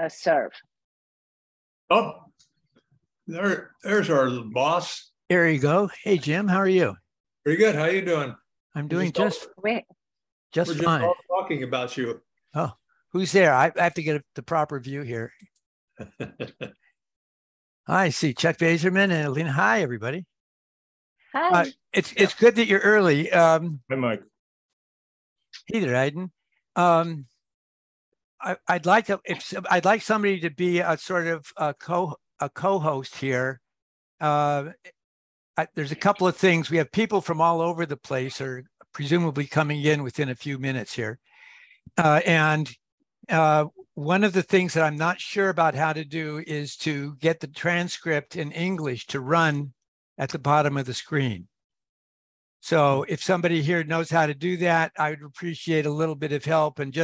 serve. Oh, there's our boss. There you go. Hey, Jim, how are you? Pretty good. How you doing? I'm doing just we're fine. All talking about you. Oh, who's there? I have to get the proper view here. I see Chuck Baserman and Alina. Hi, everybody. Hi. It's good that you're early. Hi, Mike. Hey there, Aiden. I'd like somebody to be a sort of a co-host here. There's a couple of things. We have people from all over the place are presumably coming in within a few minutes here. And one of the things that I'm not sure about how to do is to get the transcript in English to run at the bottom of the screen. So if somebody here knows how to do that, I would appreciate a little bit of help. And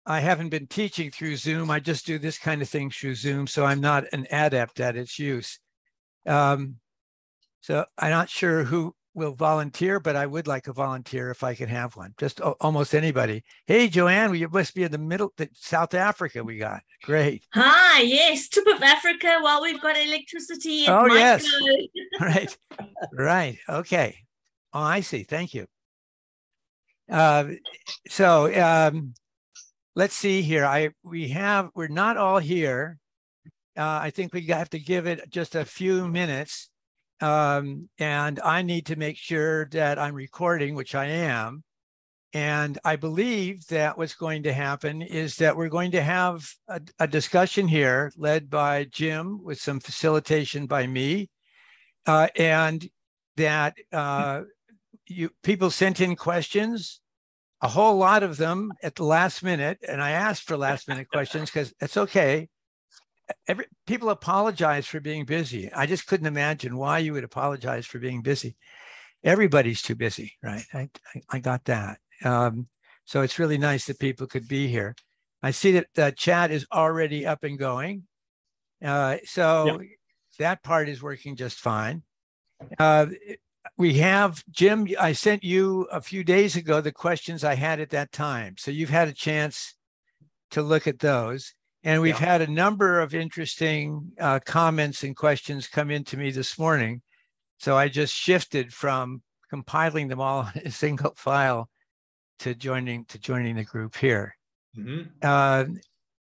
I haven't been teaching through Zoom. I just do this kind of thing through Zoom. So I'm not an adept at its use. So I'm not sure who will volunteer, but I would like a volunteer if I can have one. Just almost anybody. Hey, Joanne, you must be in the middle, South Africa we got. Great. Hi, yes, tip of Africa while we've got electricity. Oh, yes. Right. Okay. Oh, I see. Thank you. Let's see here. We're not all here. I think we have to give it just a few minutes. And I need to make sure that I'm recording, which I am. And I believe that what's going to happen is that we're going to have a discussion here led by Jim with some facilitation by me. And that people sent in questions, a whole lot of them at the last minute. And I asked for last minute questions because it's okay. People apologize for being busy. I just couldn't imagine why you would apologize for being busy. Everybody's too busy, right? I got that. So it's really nice that people could be here. I see that the chat is already up and going. That part is working just fine. We have, Jim, I sent you a few days ago the questions I had at that time. So you've had a chance to look at those. And we've had a number of interesting comments and questions come into me this morning. So I just shifted from compiling them all in a single file to joining the group here. Mm-hmm.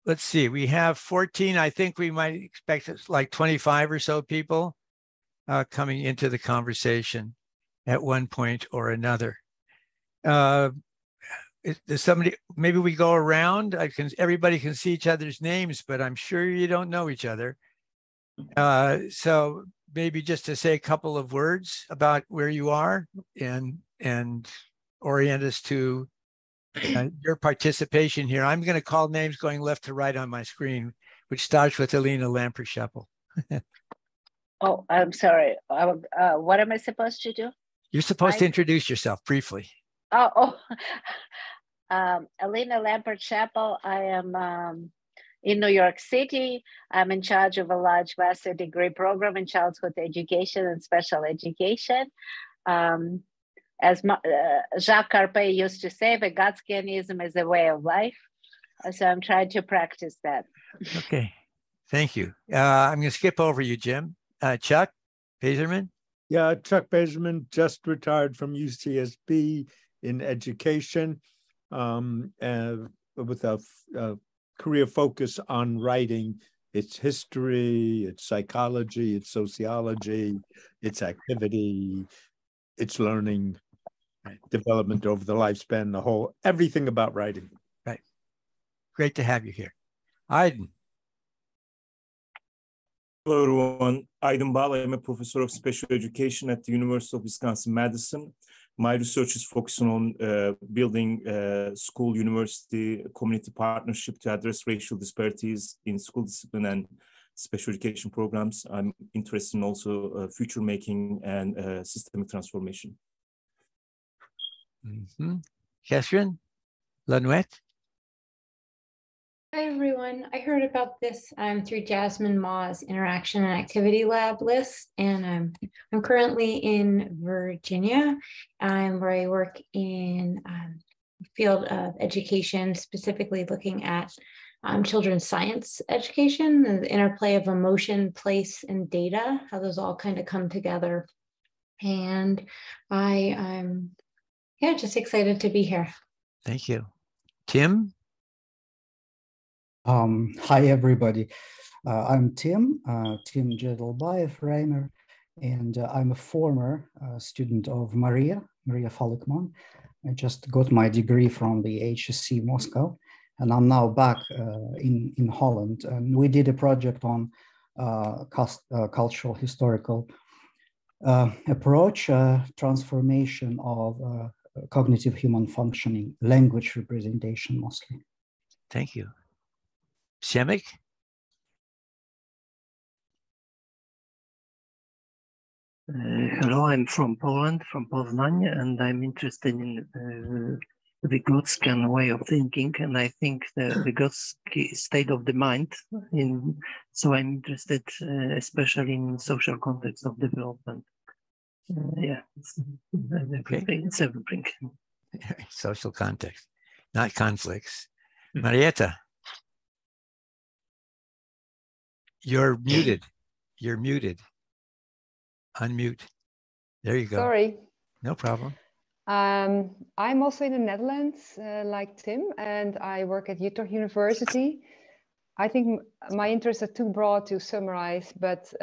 Let's see, we have 14. I think we might expect like 25 or so people coming into the conversation at one point or another. Is somebody, maybe we go around, everybody can see each other's names, but I'm sure you don't know each other. So maybe just to say a couple of words about where you are and orient us to your participation here. I'm going to call names going left to right on my screen, which starts with Alina Lamper-Scheppel. Oh, I'm sorry. What am I supposed to do? You're supposed to introduce yourself briefly. Alina Lamper-Scheppel. I am in New York City. I'm in charge of a large master degree program in childhood education and special education. As Jacques Carpe used to say, Vygotskyism is a way of life. So I'm trying to practice that. Okay, thank you. I'm going to skip over you, Jim. Chuck Baserman? Yeah, Chuck Baserman, just retired from UCSB in education with a career focus on writing. Its history, its psychology, its sociology, its activity, its learning, development over the lifespan, everything about writing. Right. Great to have you here. Aydin. Hello, everyone. Aydin Bal. I'm a professor of special education at the University of Wisconsin-Madison. My research is focusing on building school-university community partnership to address racial disparities in school discipline and special education programs. I'm interested in also future making and systemic transformation. Mm-hmm. Catherine Lanouette. Hi, everyone. I heard about this through Jasmine Ma's Interaction and Activity Lab list, and I'm currently in Virginia, where I work in the field of education, specifically looking at children's science education, and the interplay of emotion, place, and data, how those all kind of come together. And I'm just excited to be here. Thank you. Tim? Hi, everybody. I'm Tim Jedalbayev-Reimer, and I'm a former student of Maria Falkman. I just got my degree from the HSC Moscow, and I'm now back in Holland. And we did a project on cultural historical approach, transformation of cognitive human functioning, language representation mostly. Thank you. Przemek? Hello, I'm from Poland, from Poznań, and I'm interested in the Vygotskian way of thinking, and I think the Vygotsky state of the mind. So I'm interested especially in social context of development. It's everything. Social context, not conflicts. Marietta? You're muted. You're muted. Unmute. There you go. Sorry. No problem. I'm also in the Netherlands, like Tim, and I work at Utrecht University. I think my interests are too broad to summarize, but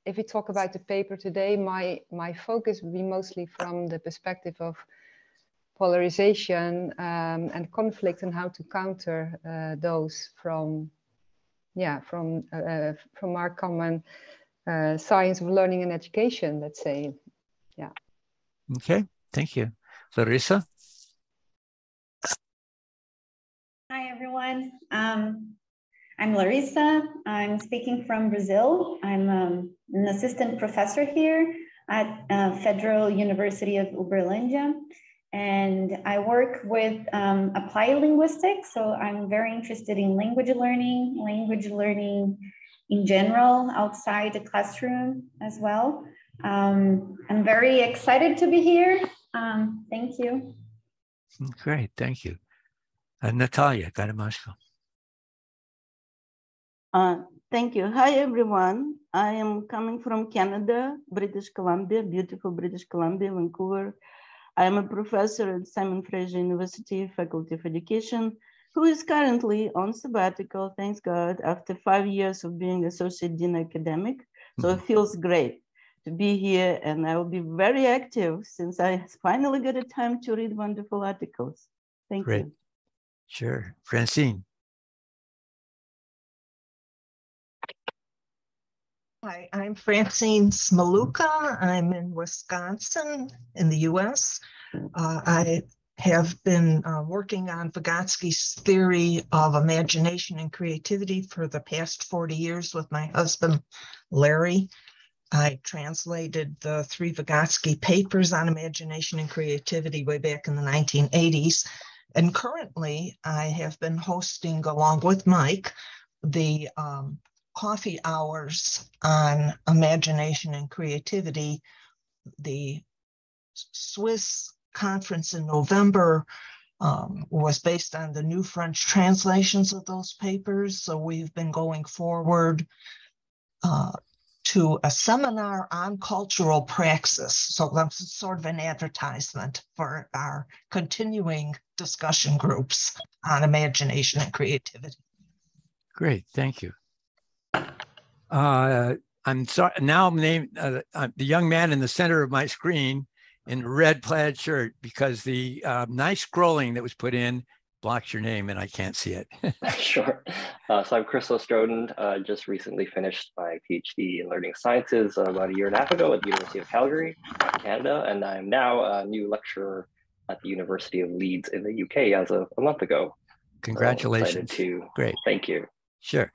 if we talk about the paper today, my focus would be mostly from the perspective of polarization and conflict, and how to counter those from our common science of learning and education, let's say. Yeah. Okay, thank you. Larissa? Hi, everyone. I'm Larissa. I'm speaking from Brazil. I'm an assistant professor here at Federal University of Uberlândia. And I work with applied linguistics. So I'm very interested in language learning in general, outside the classroom as well. I'm very excited to be here. Thank you. Great, thank you. Natalia Gadamashko. Thank you. Hi, everyone. I am coming from Canada, British Columbia, beautiful British Columbia, Vancouver. I am a professor at Simon Fraser University, Faculty of Education, who is currently on sabbatical, thanks God, after 5 years of being Associate Dean Academic. So it feels great to be here, and I will be very active since I finally got a time to read wonderful articles. Thank you. Sure. Francine. Hi, I'm Francine Smaluka. I'm in Wisconsin in the US. I have been working on Vygotsky's theory of imagination and creativity for the past 40 years with my husband, Larry. I translated the 3 Vygotsky papers on imagination and creativity way back in the 1980s. And currently, I have been hosting, along with Mike, the coffee hours on imagination and creativity. The Swiss conference in November was based on the new French translations of those papers. So we've been going forward to a seminar on cultural praxis. So that's sort of an advertisement for our continuing discussion groups on imagination and creativity. Great, thank you. I'm sorry, now I'm named the young man in the center of my screen in a red plaid shirt because the nice scrolling that was put in blocks your name and I can't see it. Sure. So I'm Chris O'Stroden, just recently finished my PhD in learning sciences about a year and a half ago at the University of Calgary, Canada, and I'm now a new lecturer at the University of Leeds in the UK as of a month ago. Congratulations. So great. Thank you. Sure.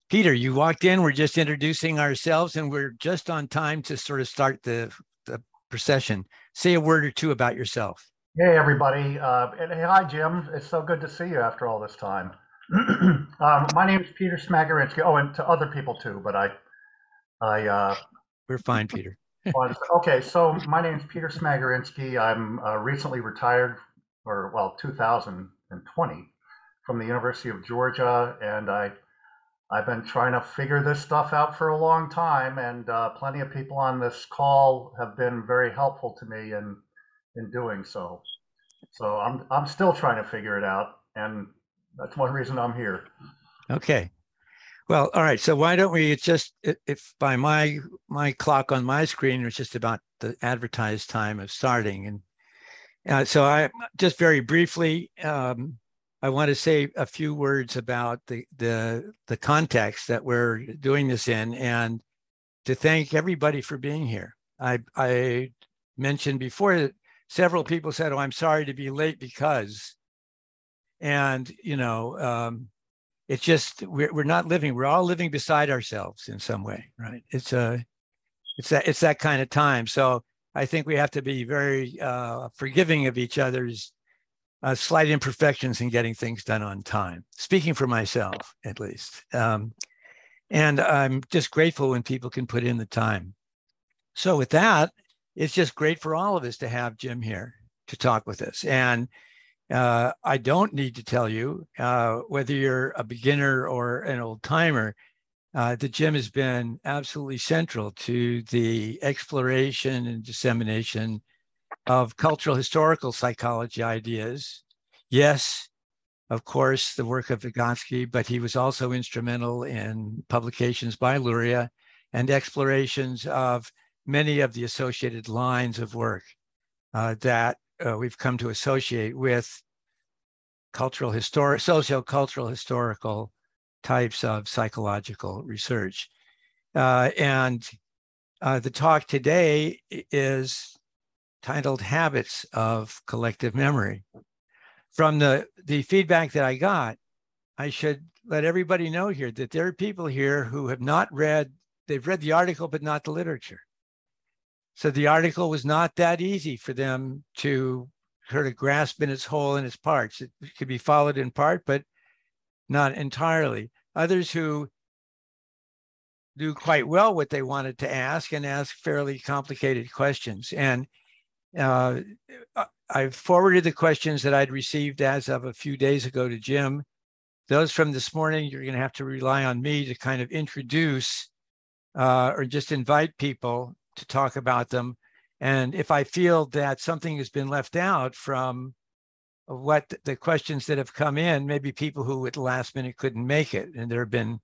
Peter, you walked in, we're just introducing ourselves and we're just on time to sort of start the procession. Say a word or two about yourself. Hey, everybody. And hey, hi, Jim. It's so good to see you after all this time. My name is Peter Smagorinsky. Oh, and to other people too, but we're fine, Peter. Okay, so my name is Peter Smagorinsky. I'm recently retired, 2020, from the University of Georgia, and I've been trying to figure this stuff out for a long time, and plenty of people on this call have been very helpful to me in doing so. So I'm still trying to figure it out, and that's one reason I'm here. Okay. Well, all right. So why don't we just, if by my clock on my screen, it's just about the advertised time of starting. And so I just very briefly, I want to say a few words about the context that we're doing this in, and to thank everybody for being here. I mentioned before that several people said, "Oh, I'm sorry to be late because," and you know, it's just we're not living. We're all living beside ourselves in some way, right? It's that kind of time. So I think we have to be very forgiving of each other's slight imperfections in getting things done on time. Speaking for myself, at least. And I'm just grateful when people can put in the time. So with that, it's just great for all of us to have Jim here to talk with us. And I don't need to tell you, whether you're a beginner or an old timer, that Jim has been absolutely central to the exploration and dissemination of cultural historical psychology ideas. Yes, of course, the work of Vygotsky, but he was also instrumental in publications by Luria and explorations of many of the associated lines of work that we've come to associate with socio-cultural historical types of psychological research. And the talk today is titled Habits of Collective Memory. From the feedback that I got, I should let everybody know here that there are people here who have not read, they've read the article, but not the literature. So the article was not that easy for them to sort of grasp in its whole and its parts. It could be followed in part, but not entirely. Others who do quite well what they wanted to ask and ask fairly complicated questions. And I've forwarded the questions that I'd received as of a few days ago to Jim. Those from this morning, you're going to have to rely on me to kind of introduce or just invite people to talk about them. And if I feel that something has been left out from what the questions that have come in, maybe people who at the last minute couldn't make it, and there have been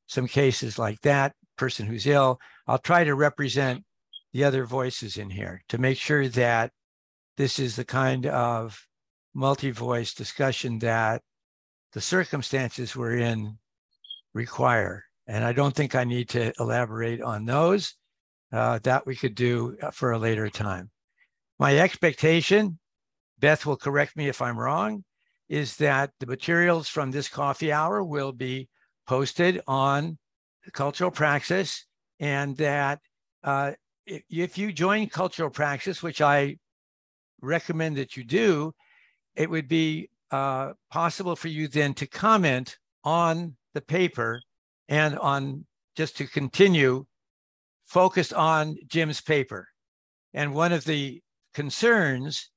some cases like that, person who's ill, I'll try to represent the other voices in here to make sure that this is the kind of multi-voice discussion that the circumstances we're in require. And I don't think I need to elaborate on those. That we could do for a later time. My expectation, Beth will correct me if I'm wrong, is that the materials from this coffee hour will be posted on Cultural Praxis, and that if you join Cultural Praxis, which I recommend that you do, it would be possible for you then to comment on the paper and on just to continue focused on Jim's paper. And one of the concerns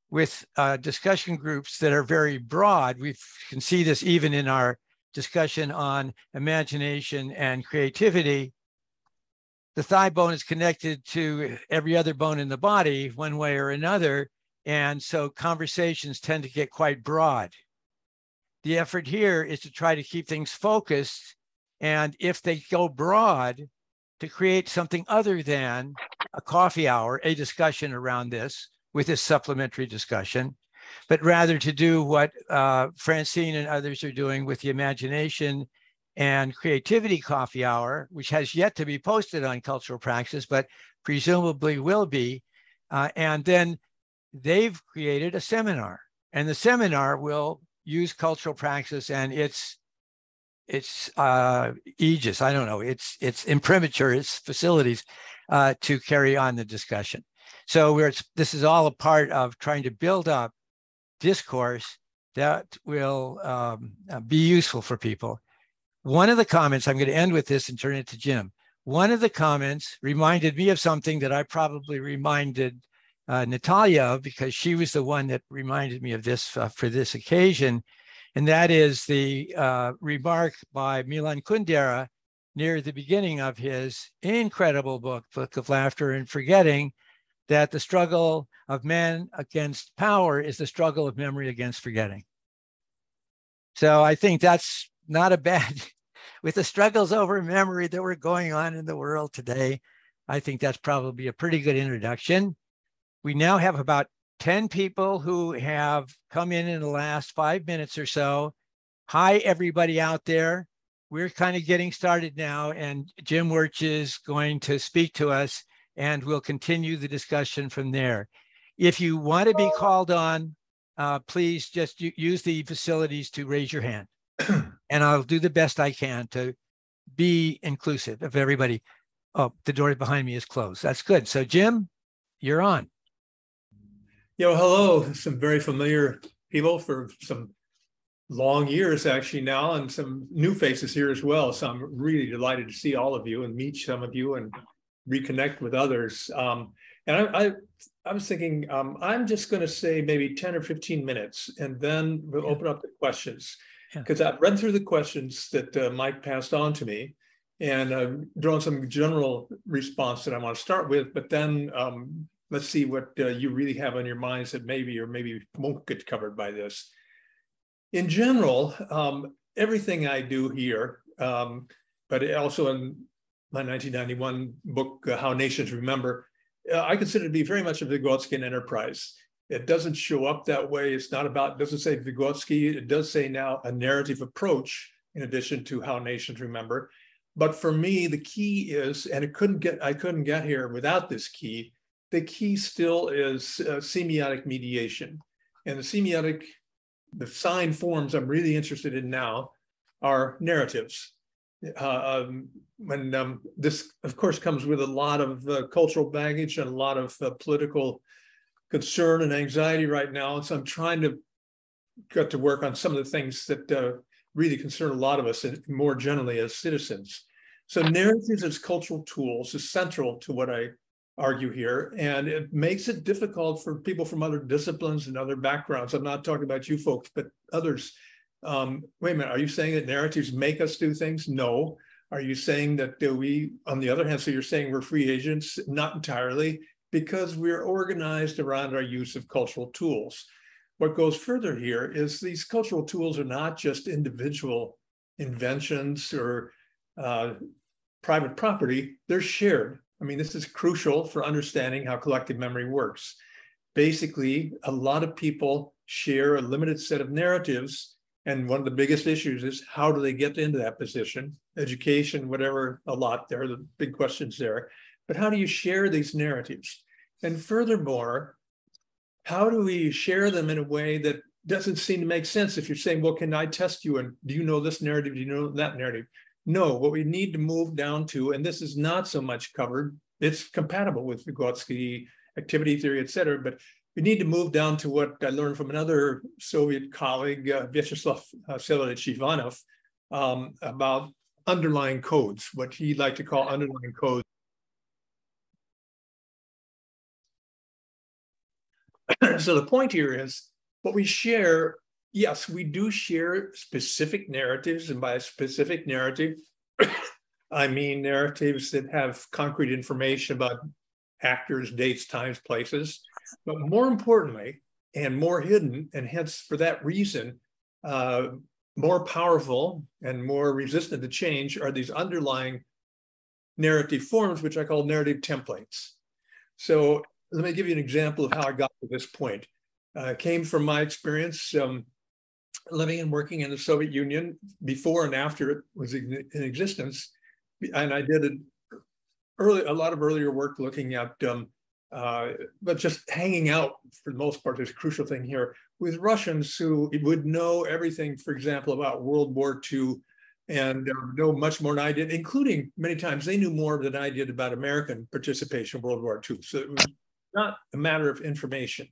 with discussion groups that are very broad, we can see this even in our discussion on imagination and creativity, the thigh bone is connected to every other bone in the body one way or another. And so conversations tend to get quite broad. The effort here is to try to keep things focused. And if they go broad, to create something other than a coffee hour, a discussion around this with this supplementary discussion, but rather to do what Francine and others are doing with the imagination and creativity coffee hour, which has yet to be posted on Cultural Praxis, but presumably will be. And then they've created a seminar, and the seminar will use Cultural Praxis and its aegis, I don't know, its imprimatur, its facilities to carry on the discussion. So this is all a part of trying to build up discourse that will be useful for people. One of the comments, I'm going to end with this and turn it to Jim. One of the comments reminded me of something that I probably reminded Natalia of, because she was the one that reminded me of this for this occasion. And that is the remark by Milan Kundera near the beginning of his incredible book, Book of Laughter and Forgetting, that the struggle of man against power is the struggle of memory against forgetting. So I think that's not a bad, with the struggles over memory that were going on in the world today, I think that's probably a pretty good introduction. We now have about 10 people who have come in the last 5 minutes or so. Hi, everybody out there. We're kind of getting started now, and Jim Wirch is going to speak to us, and we'll continue the discussion from there. If you want to be called on, please just use the facilities to raise your hand. And I'll do the best I can to be inclusive of everybody. Oh, the door behind me is closed. That's good. So Jim, you're on. Hello, some very familiar people for some long years actually now, and some new faces here as well. So I'm really delighted to see all of you and meet some of you and reconnect with others. And I was thinking, I'm just going to say maybe 10 or 15 minutes, and then we'll open up the questions. Because I've read through the questions that Mike passed on to me, and drawn some general response that I want to start with, but then let's see what you really have on your minds that maybe or maybe won't get covered by this. In general, everything I do here, but also in my 1991 book, How Nations Remember, I consider it to be very much a Vygotskian enterprise. It doesn't show up that way. It's not about, it doesn't say Vygotsky. It does say now a narrative approach in addition to How Nations Remember. But for me, the key is, and I couldn't get here without this key, the key still is semiotic mediation. And the sign forms I'm really interested in now are narratives. This, of course, comes with a lot of cultural baggage and a lot of political concern and anxiety right now. And so I'm trying to get to work on some of the things that really concern a lot of us, and more generally as citizens. So narratives as cultural tools is central to what I argue here, and it makes it difficult for people from other disciplines and other backgrounds. I'm not talking about you folks, but others. Wait a minute, are you saying that narratives make us do things? No. Are you saying that we, on the other hand, so you're saying we're free agents? Not entirely, because we're organized around our use of cultural tools. What goes further here is these cultural tools are not just individual inventions or private property, they're shared. I mean, this is crucial for understanding how collective memory works. Basically, a lot of people share a limited set of narratives, and one of the biggest issues is how do they get into that position? Education, whatever, a lot there, the big questions there. But how do you share these narratives? And furthermore, how do we share them in a way that doesn't seem to make sense? If you're saying, well, can I test you? And do you know this narrative? Do you know that narrative? No, what we need to move down to, and this is not so much covered, it's compatible with Vygotsky activity theory, et cetera, but we need to move down to what I learned from another Soviet colleague, Vyacheslav Severovich Ivanov, about underlying codes, what he liked to call underlying codes. So the point here is what we share. Yes, we do share specific narratives, and by a specific narrative, I mean narratives that have concrete information about actors, dates, times, places. But more importantly, and more hidden, and hence for that reason, more powerful and more resistant to change are these underlying narrative forms, which I call narrative templates. So let me give you an example of how I got to this point. It came from my experience living and working in the Soviet Union before and after it was in existence. And I did a lot of earlier work looking at, but just hanging out for the most part, there's a crucial thing here, with Russians who would know everything, for example, about World War II and know much more than I did, including many times they knew more than I did about American participation in World War II. So it was not a matter of information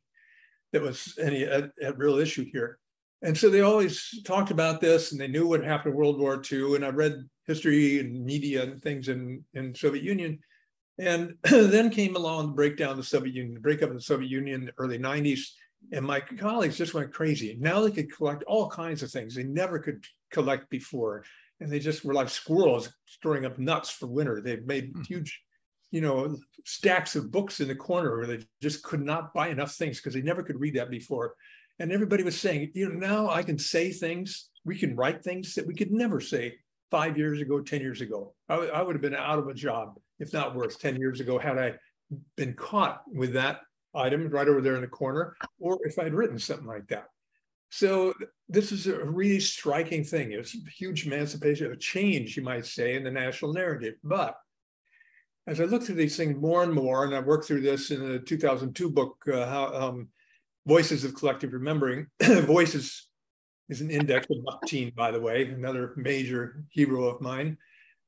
that was a real issue here. And so they always talked about this, and they knew what happened in World War II. And I read history and media and things in Soviet Union. And then came along the breakdown of the Soviet Union, the breakup of the Soviet Union in the early 90s. And my colleagues just went crazy. Now they could collect all kinds of things they never could collect before. And they just were like squirrels storing up nuts for winter. They've made huge, stacks of books in the corner where they just could not buy enough things because they never could read that before. And everybody was saying, now I can say things, we can write things that we could never say 5 years ago, 10 years ago. I would have been out of a job, if not worse, 10 years ago, had I been caught with that item right over there in the corner, or if I'd written something like that. So this is a really striking thing. It's a huge emancipation, a change, you might say, in the national narrative. But as I look through these things more and more, and I worked through this in the 2002 book, Voices of Collective Remembering. Voices is an index of Bakhtin, by the way, another major hero of mine.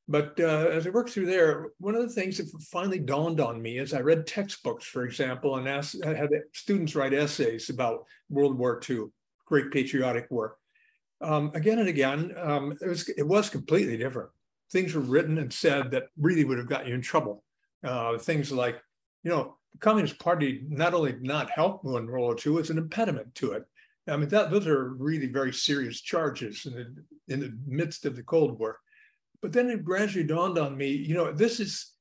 But as I worked through there, one of the things that finally dawned on me is I read textbooks, for example, and I had students write essays about World War II, Great Patriotic War. Again and again, it was completely different. Things were written and said that really would have got you in trouble. Things like, the Communist Party not only did not help win World War II, it's an impediment to it. I mean, those are really very serious charges in the midst of the Cold War. But then it gradually dawned on me, this is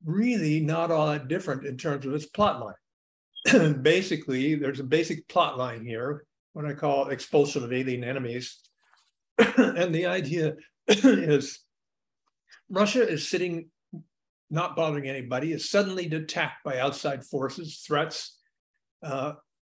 really not all that different in terms of its plot line. Basically, there's a basic plot line here, what I call expulsion of alien enemies. And the idea is Russia is sitting, not bothering anybody, is suddenly attacked by outside forces, threats.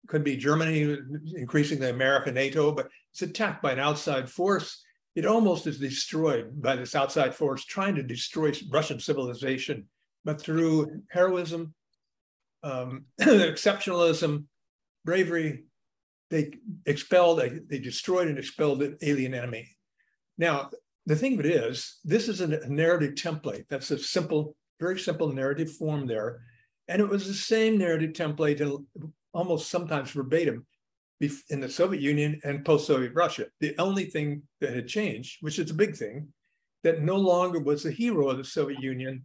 Could be Germany, increasingly America, NATO, but it's attacked by an outside force. It almost is destroyed by this outside force trying to destroy Russian civilization, but through heroism, exceptionalism, bravery, they destroyed and expelled the alien enemy. Now, the thing of it is, this is a narrative template. That's a simple, very simple narrative form there. And it was the same narrative template, almost sometimes verbatim, in the Soviet Union and post-Soviet Russia. The only thing that had changed, which is a big thing, that no longer was the hero of the Soviet Union,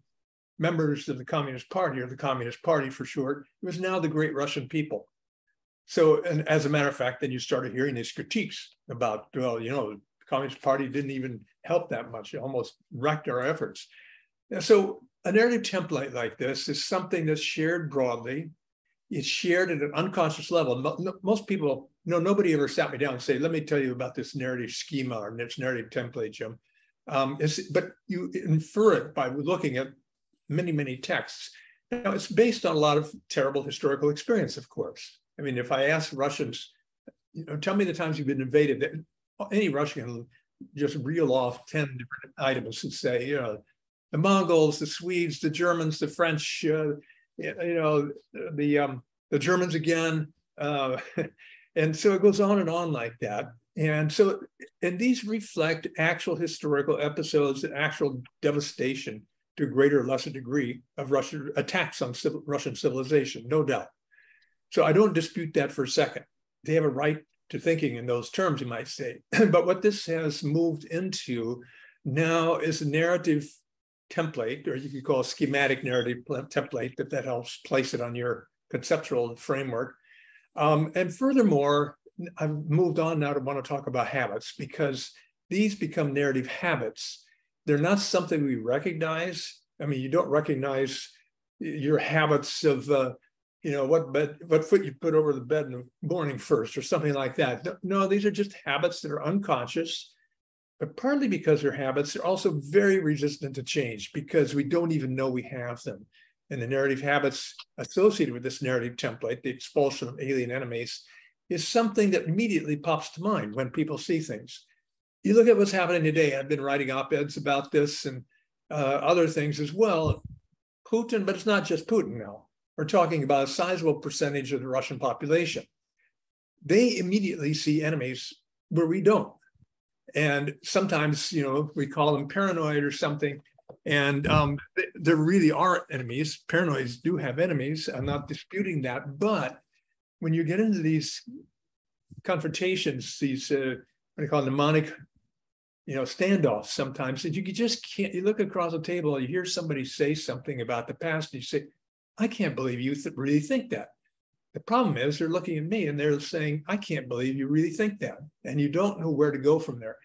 members of the Communist Party, or the Communist Party for short, it was now the great Russian people. So, and as a matter of fact, then you started hearing these critiques about, the Communist Party didn't even help that much. It almost wrecked our efforts. And so a narrative template like this is something that's shared broadly. It's shared at an unconscious level. Most people, nobody ever sat me down and say, let me tell you about this narrative schema or this narrative template, Jim. But you infer it by looking at many, many texts. Now, it's based on a lot of terrible historical experience, of course. I mean, if I ask Russians, tell me the times you've been invaded, any Russian can just reel off 10 different items and say, the Mongols, the Swedes, the Germans, the French, the Germans again, and so it goes on and on like that. And these reflect actual historical episodes and actual devastation to a greater or lesser degree of Russian attacks on Russian civilization, no doubt. So I don't dispute that for a second. They have a right to thinking in those terms, you might say. But what this has moved into now is a narrative template, or you could call a schematic narrative template, that helps place it on your conceptual framework. And furthermore, I've moved on now to want to talk about habits, because these become narrative habits. They're not something we recognize. I mean, you don't recognize your habits of, what foot you put over the bed in the morning first or something like that. No, these are just habits that are unconscious. But partly because they're habits, they're also very resistant to change because we don't even know we have them. And the narrative habits associated with this narrative template, the expulsion of alien enemies, is something that immediately pops to mind when people see things. You look at what's happening today. I've been writing op-eds about this and other things as well. Putin, but it's not just Putin now. We're talking about a sizable percentage of the Russian population. They immediately see enemies where we don't. And sometimes, we call them paranoid or something. And there really are enemies. Paranoids do have enemies. I'm not disputing that. But when you get into these confrontations, these, what do you call mnemonic, standoffs sometimes, that you just can't, you look across the table and you hear somebody say something about the past, and you say, I can't believe you really think that. the problem is they're looking at me and they're saying, I can't believe you really think that. And you don't know where to go from there.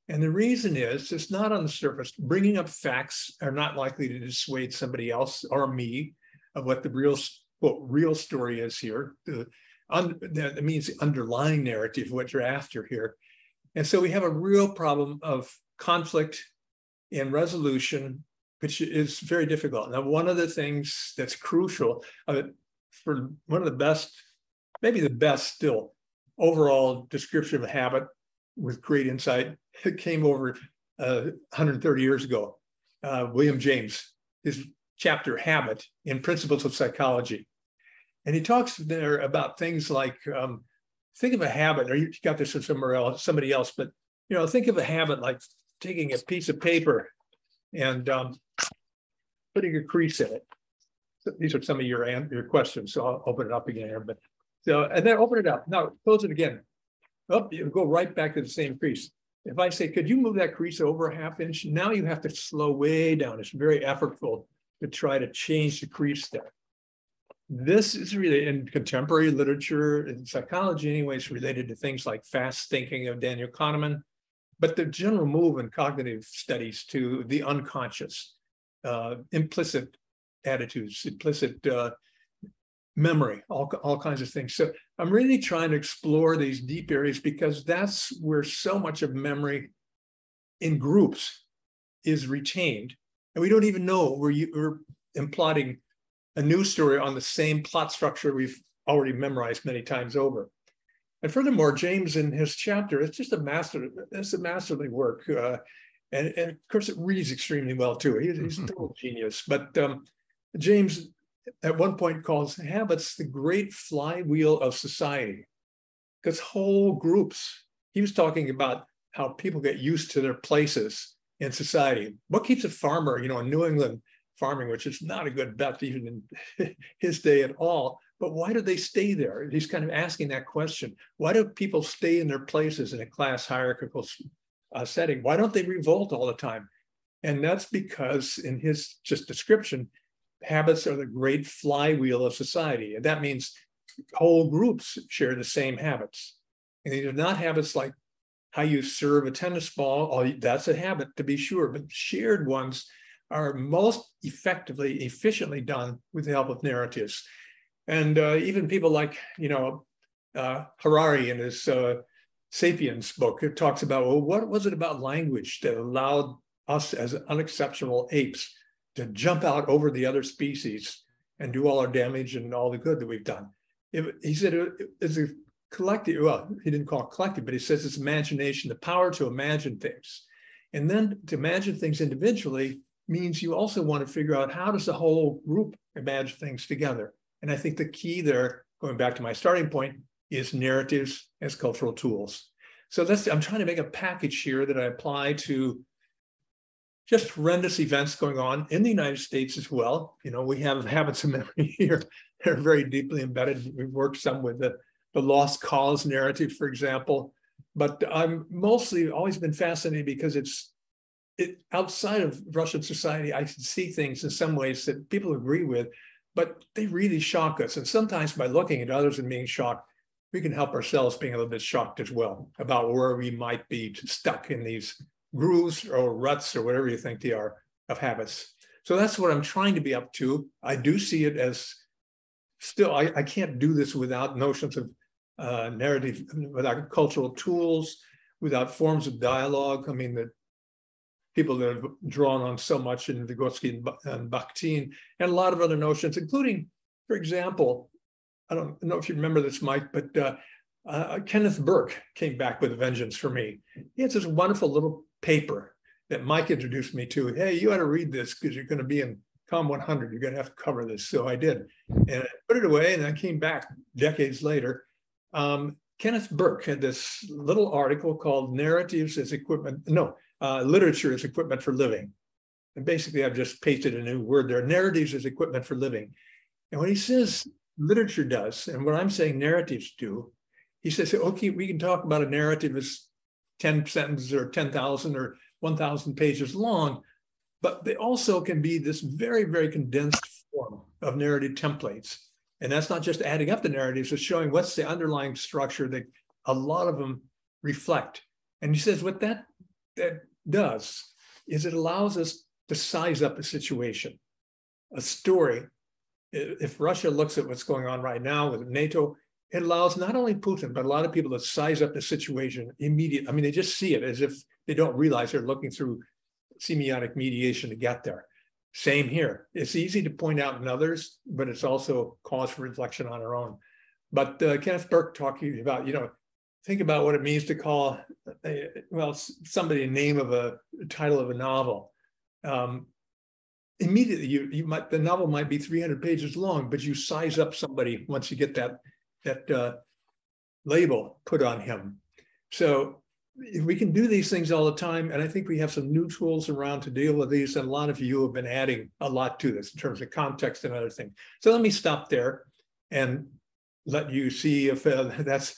And the reason is it's not on the surface. Bringing up facts are not likely to dissuade somebody else or me of what the real story is here. That means the underlying narrative, what you're after here. And so we have a real problem of conflict and resolution, which is very difficult. Now, one of the things that's crucial for one of the best, maybe the best still, overall description of habit with great insight, it came over 130 years ago. William James, his chapter Habit in Principles of Psychology. And he talks there about things like, think of a habit, or you got this from somebody else, but think of a habit like taking a piece of paper and putting a crease in it. So these are some of your questions, so I'll open it up again here. But and then open it up. Now close it again. Oh, you go right back to the same crease. If I say, could you move that crease over a half inch? Now you have to slow way down. It's very effortful to try to change the crease there. This is really in contemporary literature and psychology anyways, related to things like fast thinking of Daniel Kahneman, but the general move in cognitive studies to the unconscious, implicit attitudes, implicit memory, all kinds of things. So I'm really trying to explore these deep areas because that's where so much of memory in groups is retained. And we don't even know we're plotting a new story on the same plot structure we've already memorized many times over. And furthermore, James in his chapter, it's a masterly work. And of course, it reads extremely well too. He's a total genius. But James at one point calls habits the great flywheel of society, because whole groups, he was talking about how people get used to their places in society. What keeps a farmer, in New England farming, which is not a good bet even in his day at all, but why do they stay there? He's kind of asking that question. Why do people stay in their places in a class hierarchical setting? Why don't they revolt all the time? And that's because in his just description, habits are the great flywheel of society. And that means whole groups share the same habits. And these are not habits like how you serve a tennis ball. That's a habit to be sure, but shared ones are most efficiently done with the help of narratives. And even people like, Harari in his Sapiens book, it talks about, well, what was it about language that allowed us as unexceptional apes to jump out over the other species and do all our damage and all the good that we've done? He said it's a collective, well, he didn't call it collective, but he says it's imagination, the power to imagine things. And then to imagine things individually means you also want to figure out how does the whole group imagine things together. And I think the key there, going back to my starting point, is narratives as cultural tools. So I'm trying to make a package here that I apply to just horrendous events going on in the United States as well. We have habits of memory here. They're very deeply embedded. We've worked some with the lost cause narrative, for example. But I'm mostly always been fascinated because outside of Russian society, I can see things in some ways that people agree with, but they really shock us. And sometimes by looking at others and being shocked, we can help ourselves being a little bit shocked as well about where we might be stuck in these grooves or ruts or whatever you think they are of habits. So that's what I'm trying to be up to. I do see it as still, I can't do this without notions of narrative, without cultural tools, without forms of dialogue. I mean, the people that have drawn on so much in Vygotsky and Bakhtin, and a lot of other notions, including, for example, I don't know if you remember this, Mike, but Kenneth Burke came back with a vengeance for me. He had this wonderful little paper that Mike introduced me to. Hey, you ought to read this because you're going to be in Com 100. You're going to have to cover this. So I did. And I put it away and I came back decades later. Kenneth Burke had this little article called Narratives as Equipment, Literature as Equipment for Living. And basically I've just pasted a new word there, narratives as equipment for living. And when he says literature does, and what I'm saying narratives do, he says, okay, we can talk about a narrative as 10 sentences or 10,000 or 1,000 pages long, but they also can be this very, very condensed form of narrative templates. And that's not just adding up the narratives, it's showing what's the underlying structure that a lot of them reflect. And he says what that does is it allows us to size up a situation, a story. If Russia looks at what's going on right now with NATO, it allows not only Putin, but a lot of people to size up the situation immediately. I mean, they just see it as if they don't realize they're looking through semiotic mediation to get there. Same here. It's easy to point out in others, but it's also cause for reflection on our own. But Kenneth Burke talking about, think about what it means to call, somebody a name of a title of a novel. Immediately, the novel might be 300 pages long, but you size up somebody once you get that label put on him. So we can do these things all the time, and I think we have some new tools around to deal with these, and a lot of you have been adding a lot to this in terms of context and other things. So let me stop there and let you see if that's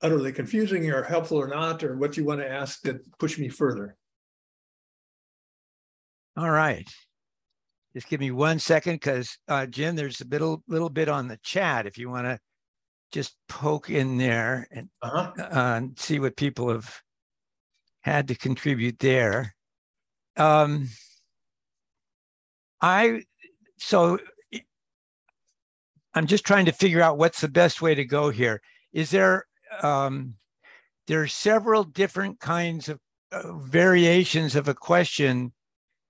utterly confusing or helpful or not, or what you want to ask to push me further. All right. Just give me 1 second, because Jim, there's a little bit on the chat if you want to just poke in there and see what people have had to contribute there. So I'm just trying to figure out what's the best way to go here. Is there are several different kinds of variations of a question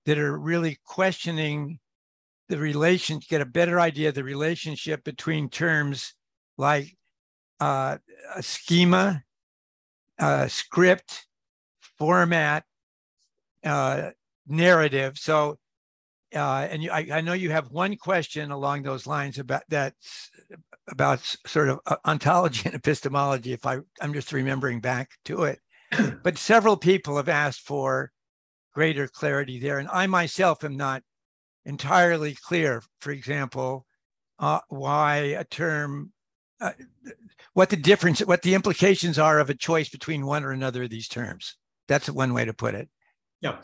that are really questioning the relation, get a better idea of the relationship between terms like a schema, script, format, narrative. So, I know you have one question along those lines about sort of ontology and epistemology, if I'm just remembering back to it. But several people have asked for greater clarity there. And I myself am not entirely clear, for example, why a term, what the implications are of a choice between one or another of these terms. That's one way to put it. Yeah.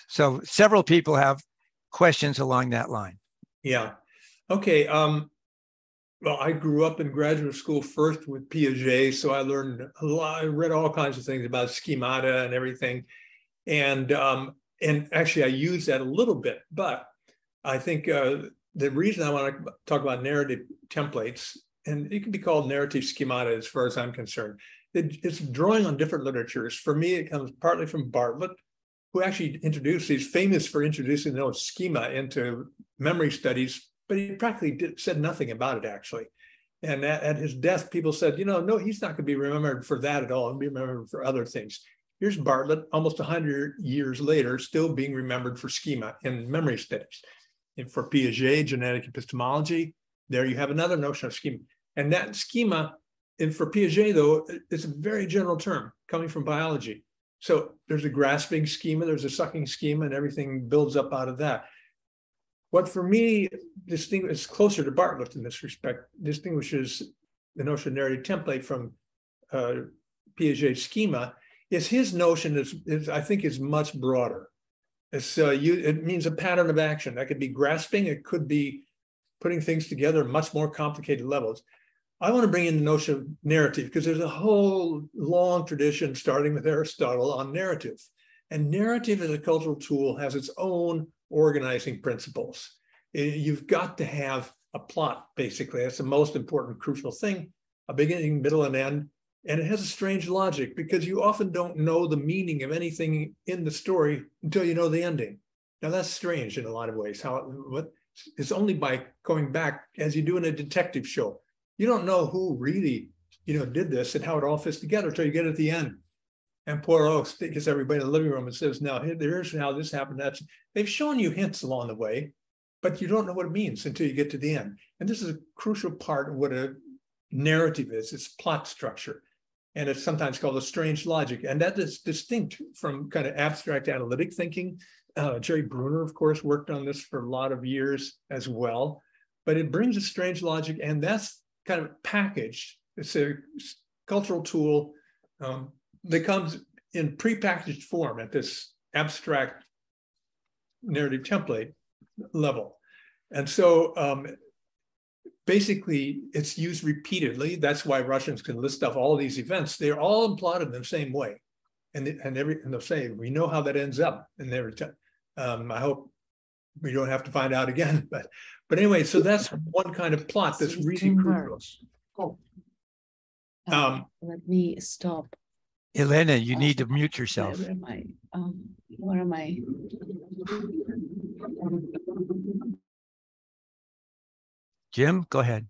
So several people have questions along that line. Yeah. Okay. Well, I grew up in graduate school first with Piaget, so I learned a lot. I read all kinds of things about schemata and everything. And actually, I use that a little bit, but I think the reason I want to talk about narrative templates, and it can be called narrative schemata as far as I'm concerned, it's drawing on different literatures. For me, it comes partly from Bartlett, who actually famous for introducing the schema into memory studies, but he practically said nothing about it, actually. And at his death, people said, no, he's not going to be remembered for that at all. He'll be remembered for other things. Here's Bartlett, almost 100 years later, still being remembered for schema in memory studies. And for Piaget, genetic epistemology, there you have another notion of schema. And that schema, and for Piaget, though, it's a very general term coming from biology. So there's a grasping schema, there's a sucking schema, and everything builds up out of that. What for me is closer to Bartlett in this respect, distinguishes the notion of narrative template from Piaget's schema, is his notion I think is much broader. It means a pattern of action. That could be grasping, it could be putting things together at much more complicated levels. I want to bring in the notion of narrative because there's a whole long tradition starting with Aristotle on narrative. And narrative as a cultural tool has its own organizing principles. You've got to have a plot, basically. That's the most important, crucial thing, a beginning, middle, and end. And it has a strange logic because you often don't know the meaning of anything in the story until you know the ending. Now that's strange in a lot of ways. It's only by going back, as you do in a detective show. You don't know who really, did this and how it all fits together until you get at the end. And Poirot gets everybody in the living room and says, "Now here's how this happened." They've shown you hints along the way, but you don't know what it means until you get to the end. And this is a crucial part of what a narrative is. It's plot structure. And it's sometimes called a strange logic. And that is distinct from kind of abstract analytic thinking. Jerry Bruner, of course, worked on this for a lot of years as well. But it brings a strange logic, and that's kind of packaged. It's a cultural tool that comes in prepackaged form at this abstract narrative template level. And so basically it's used repeatedly. That's why Russians can list off all of these events. They're all plotted in the same way. And they'll say, we know how that ends up. And I hope we don't have to find out again. But anyway, so that's one kind of plot that's really crucial. Let me stop. Elena, you need to mute yourself. Where am I? Jim, go ahead.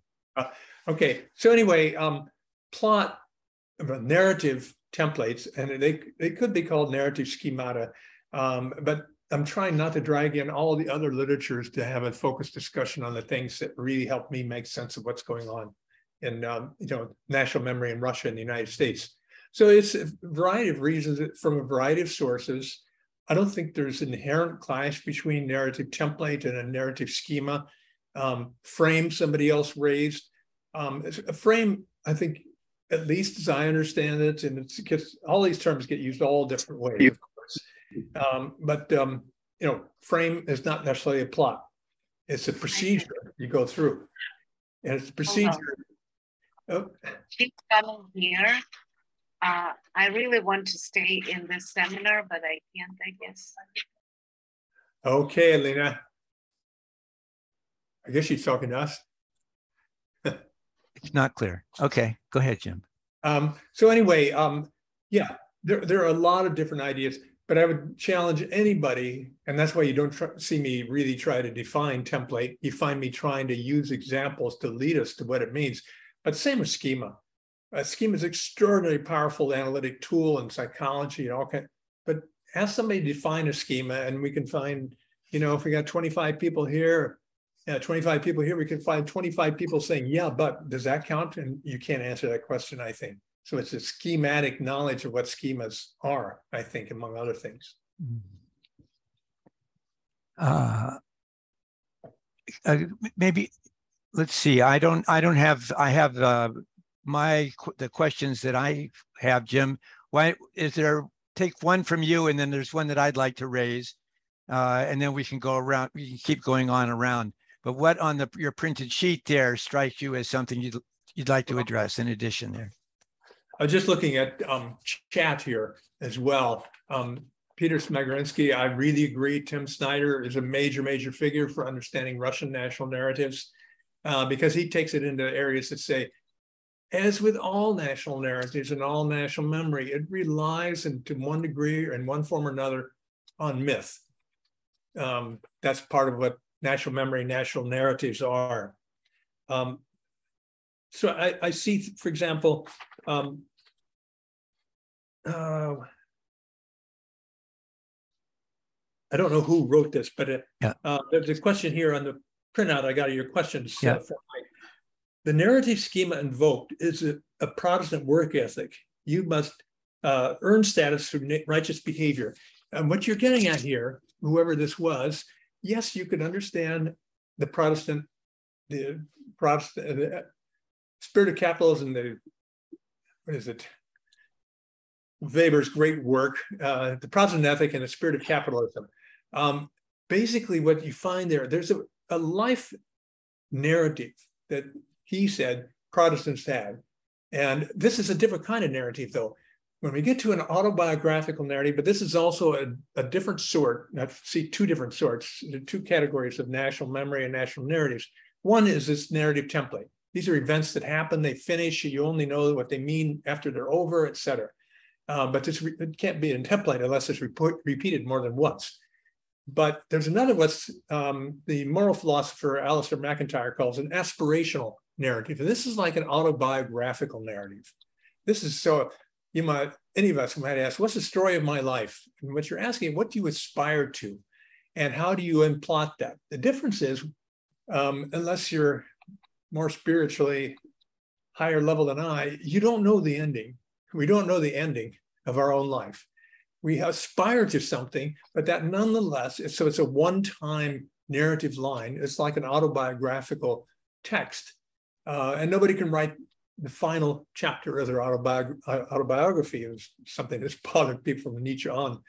Okay, so anyway, plot narrative templates, and they could be called narrative schemata, but I'm trying not to drag in all the other literatures to have a focused discussion on the things that really help me make sense of what's going on in national memory in Russia and the United States. So it's a variety of reasons from a variety of sources. I don't think there's an inherent clash between narrative template and a narrative schema. Frame, somebody else raised. A frame, I think, at least as I understand it, and all these terms get used all different ways, of course. But frame is not necessarily a plot. It's a procedure you go through. And it's a procedure. Keep coming here. I really want to stay in this seminar, but I can't, I guess. Okay, Elena. I guess she's talking to us. It's not clear. Okay, go ahead, Jim. So anyway, yeah, there are a lot of different ideas, but I would challenge anybody, and that's why you don't see me really try to define template. You find me trying to use examples to lead us to what it means. But same with schema. Schema is an extraordinarily powerful analytic tool in psychology and all kinds. But ask somebody to define a schema, and we can find, if we got 25 people here, 25 people here, we can find 25 people saying, yeah, but does that count? And you can't answer that question, I think. So it's a schematic knowledge of what schemas are, I think, among other things. Maybe, let's see. I have the questions that I have, Jim. Why is there? Take one from you, and then there's one that I'd like to raise, and then we can go around. We can keep going on around. But what on your printed sheet there strikes you as something you'd like to address in addition there? I was just looking at chat here as well. Peter Smagorinsky, I really agree. Tim Snyder is a major, major figure for understanding Russian national narratives because he takes it into areas that say, as with all national narratives and all national memory, it relies to one degree or in one form or another on myth. That's part of what national memory, national narratives are. So I see, for example, I don't know who wrote this, but there's a question here on the printout. I got your questions. The narrative schema invoked is a Protestant work ethic. You must earn status through righteous behavior. And what you're getting at here, whoever this was, yes, you can understand the spirit of capitalism, Weber's great work, the Protestant ethic and the spirit of capitalism. Basically what you find there's a life narrative that he said Protestants had. And this is a different kind of narrative though. When we get to an autobiographical narrative, but this is also a different sort, I see two different sorts, two categories of national memory and national narratives. One is this narrative template. These are events that happen, they finish, you only know what they mean after they're over, et cetera. But it can't be a template unless it's repeated more than once. But there's another, what's the moral philosopher Alistair McIntyre calls an aspirational narrative. And this is like an autobiographical narrative. This is so, any of us might ask, what's the story of my life? And what you're asking, what do you aspire to? And how do you implot that? The difference is, unless you're more spiritually higher level than I, you don't know the ending. We don't know the ending of our own life. We aspire to something, but that nonetheless, so it's a one-time narrative line. It's like an autobiographical text. And nobody can write the final chapter of their autobiography. It was something that's bothered people from Nietzsche on.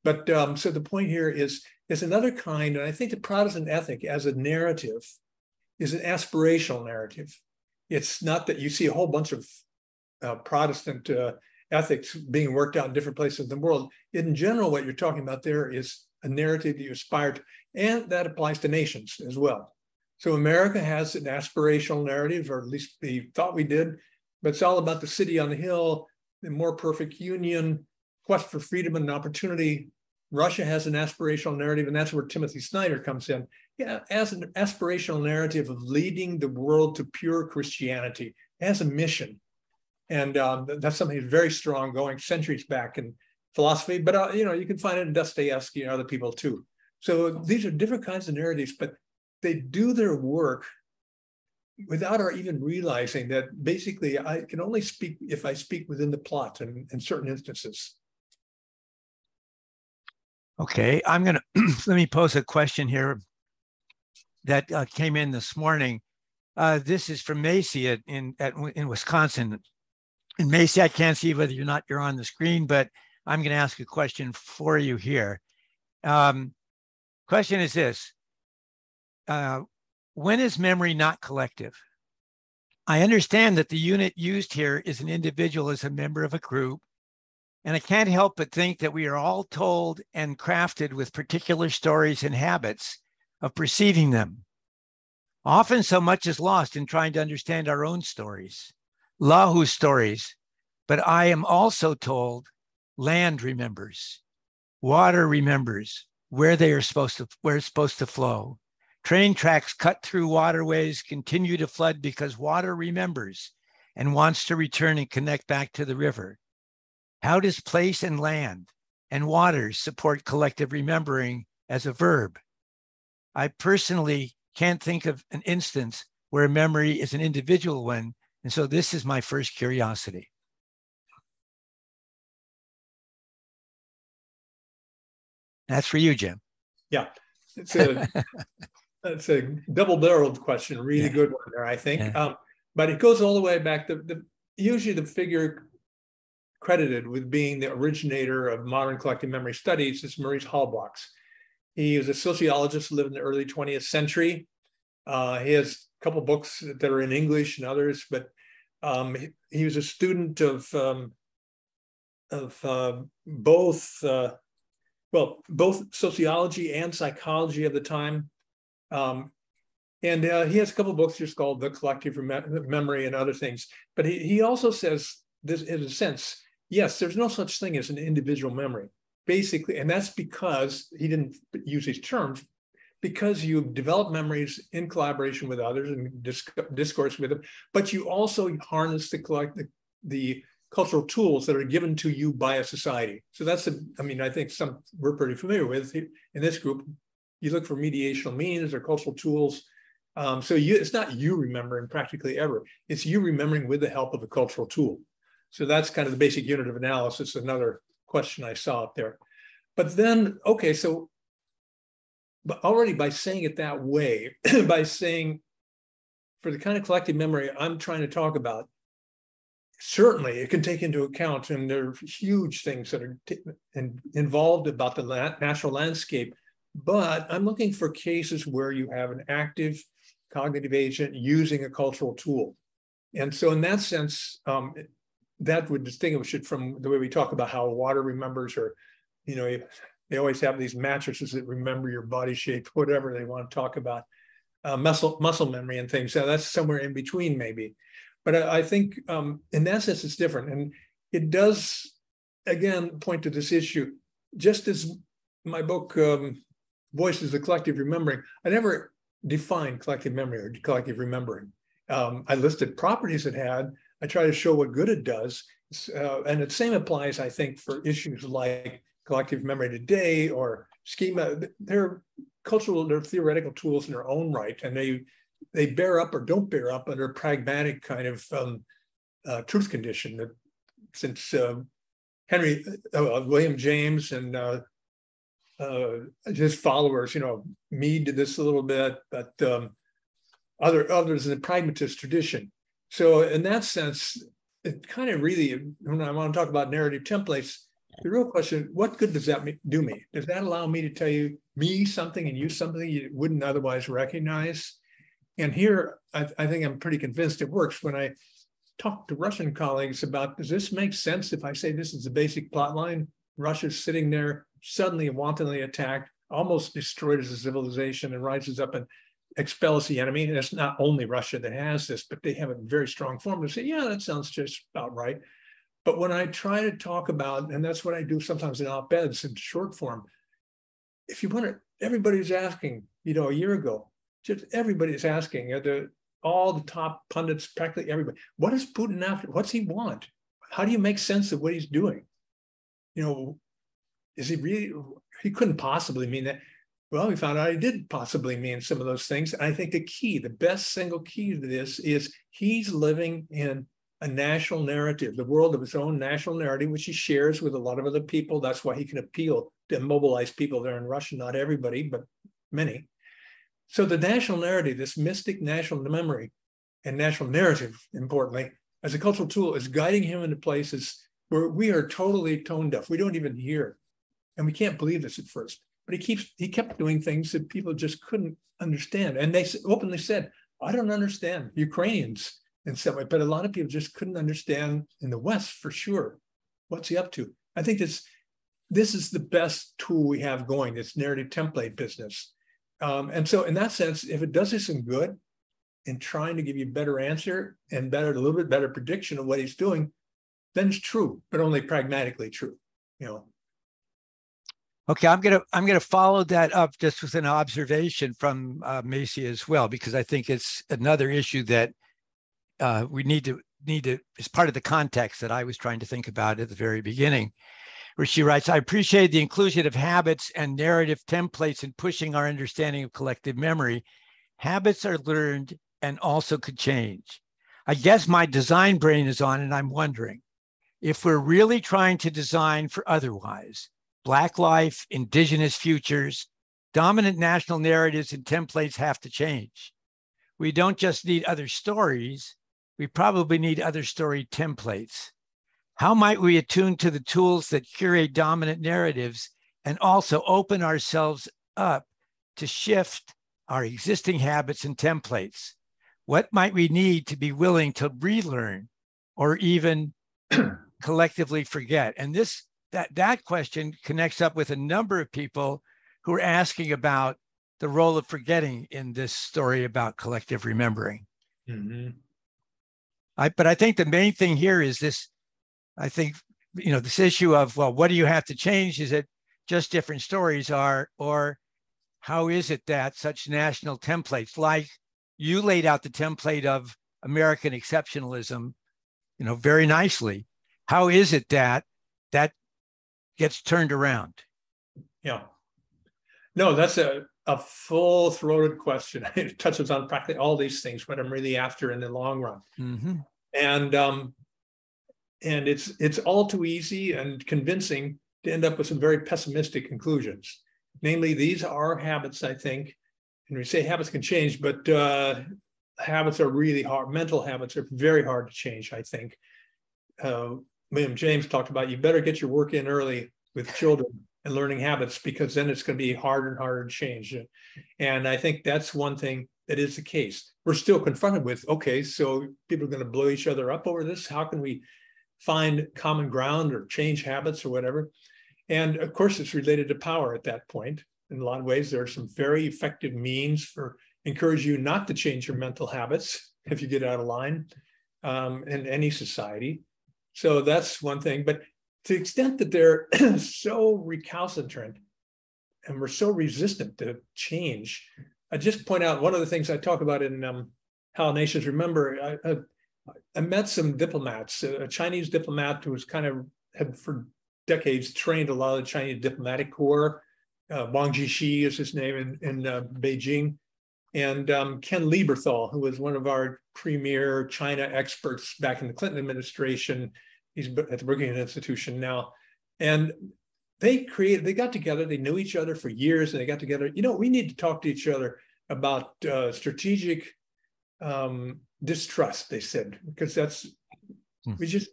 But so the point here is another kind, and I think the Protestant ethic as a narrative is an aspirational narrative. It's not that you see a whole bunch of Protestant ethics being worked out in different places in the world. In general, what you're talking about there is a narrative that you aspire to, and that applies to nations as well. So America has an aspirational narrative, or at least we thought we did, but it's all about the city on the hill, the more perfect union, quest for freedom and opportunity. Russia has an aspirational narrative, and that's where Timothy Snyder comes in. Yeah, as an aspirational narrative of leading the world to pure Christianity, as a mission. And that's something that's very strong going centuries back in philosophy, but you can find it in Dostoevsky and other people too. So these are different kinds of narratives, but they do their work without our even realizing that basically I can only speak if I speak within the plot in certain instances. Okay, I'm gonna, let me pose a question here that came in this morning. This is from Macy in Wisconsin. And Macy, I can't see whether you're on the screen, but I'm gonna ask a question for you here. Question is this, when is memory not collective? I understand that the unit used here is an individual as a member of a group, and I can't help but think that we are all told and crafted with particular stories and habits of perceiving them. Often so much is lost in trying to understand our own stories, Lahu's stories, but I am also told land remembers, water remembers where it's supposed to flow. Train tracks cut through waterways continue to flood because water remembers and wants to return and connect back to the river. How does place and land and waters support collective remembering as a verb? I personally can't think of an instance where memory is an individual one, and so this is my first curiosity. That's for you, Jim. Yeah, it's a double-barreled question, really good one there, I think. But it goes all the way back. Usually the figure credited with being the originator of modern collective memory studies is Maurice Halbwachs. He was a sociologist who lived in the early 20th century. He has a couple books that are in English and others, but he was a student of both sociology and psychology of the time. And he has a couple books just called The Collective Memory and other things. But he also says this in a sense, yes, there's no such thing as an individual memory, basically. And that's because he didn't use these terms, because you develop memories in collaboration with others and discourse with them, but you also harness the cultural tools that are given to you by a society. So that's I think we're pretty familiar with in this group. You look for mediational means or cultural tools. It's not you remembering practically ever. It's you remembering with the help of a cultural tool. So that's kind of the basic unit of analysis, another question I saw up there. But then, okay, so but already by saying it that way, by saying for the kind of collective memory I'm trying to talk about, certainly it can take into account, and there are huge things that are involved about the natural landscape, but I'm looking for cases where you have an active cognitive agent using a cultural tool. And so in that sense, that would distinguish it from the way we talk about how water remembers, or, they always have these mattresses that remember your body shape, whatever they want to talk about, muscle memory and things. So that's somewhere in between maybe. But I think in that sense, it's different. And it does, again, point to this issue. Just as my book, Voices of Collective Remembering, I never defined collective memory or collective remembering. I listed properties it had. I try to show what good it does. And the same applies, I think, for issues like collective memory today or schema. They're cultural, they're theoretical tools in their own right, and they bear up or don't bear up under a pragmatic kind of truth condition that since William James and his followers, Mead did this a little bit, but others in the pragmatist tradition. So in that sense, it kind of really, when I want to talk about narrative templates, the real question, what good does that do me? Does that allow me to tell you something and you something you wouldn't otherwise recognize? And here, I think I'm pretty convinced it works. When I talk to Russian colleagues about, does this make sense if I say this is the basic plot line? Russia's sitting there, suddenly wantonly attacked, almost destroyed as a civilization, and rises up and expels the enemy. And it's not only Russia that has this, but they have a very strong form to say, yeah, that sounds just about right. But when I try to talk about, and that's what I do sometimes in op-eds in short form, if you want to, everybody's asking, a year ago, just everybody's asking, all the top pundits, practically everybody, what is Putin after? What's he want? How do you make sense of what he's doing? Is he really, he couldn't possibly mean that. Well, we found out he did possibly mean some of those things. And I think the best single key to this is he's living in a national narrative, the world of his own national narrative, which he shares with a lot of other people. That's why he can appeal to mobilize people there in Russia, not everybody, but many. So the national narrative, this mystic national memory and national narrative, importantly, as a cultural tool, is guiding him into places where we are totally tone deaf. We don't even hear. And we can't believe this at first. But he kept doing things that people just couldn't understand. And they openly said, I don't understand Ukrainians in some way, but a lot of people just couldn't understand in the West for sure. What's he up to? I think this is the best tool we have going, this narrative template business. And so in that sense, if it does us some good in trying to give you a better answer and a little bit better prediction of what he's doing, then it's true, but only pragmatically true, Okay, I'm gonna follow that up just with an observation from Macy as well, because I think it's another issue that we need to as part of the context that I was trying to think about at the very beginning, where she writes, I appreciate the inclusion of habits and narrative templates in pushing our understanding of collective memory. Habits are learned and also could change. I guess my design brain is on, and I'm wondering if we're really trying to design for otherwise, Black life, indigenous futures, dominant national narratives and templates have to change. We don't just need other stories, we probably need other story templates. How might we attune to the tools that curate dominant narratives and also open ourselves up to shift our existing habits and templates? What might we need to be willing to relearn or even collectively forget? And that question connects up with a number of people who are asking about the role of forgetting in this story about collective remembering. Mm-hmm. But I think the main thing here is this, I think, this issue of, well, what do you have to change? Is it just different stories or how is it that such national templates, like you laid out the template of American exceptionalism, very nicely. How is it that gets turned around? Yeah. No, that's a full-throated question. It touches on practically all these things, what I'm really after in the long run. Mm-hmm. And it's all too easy and convincing to end up with some very pessimistic conclusions. Namely, these are habits, I think, and we say habits can change, but habits are really hard. Mental habits are very hard to change, I think. William James talked about, you better get your work in early with children and learning habits, because then it's going to be harder and harder to change. And I think that's one thing that is the case. We're still confronted with, okay, so people are going to blow each other up over this. How can we find common ground or change habits or whatever? And of course, it's related to power at that point. In a lot of ways, there are some very effective means for encourage you not to change your mental habits if you get out of line in any society. So that's one thing. But to the extent that they're so recalcitrant and we're so resistant to change, I just point out one of the things I talk about in How Nations Remember. I met some diplomats, a Chinese diplomat who was had for decades trained a lot of the Chinese diplomatic corps. Wang Jishi is his name in Beijing. And Ken Lieberthal, who was one of our premier China experts back in the Clinton administration. He's at the Brookings Institution now. And they got together, they knew each other for years, and they got together, we need to talk to each other about strategic distrust, they said, because we just,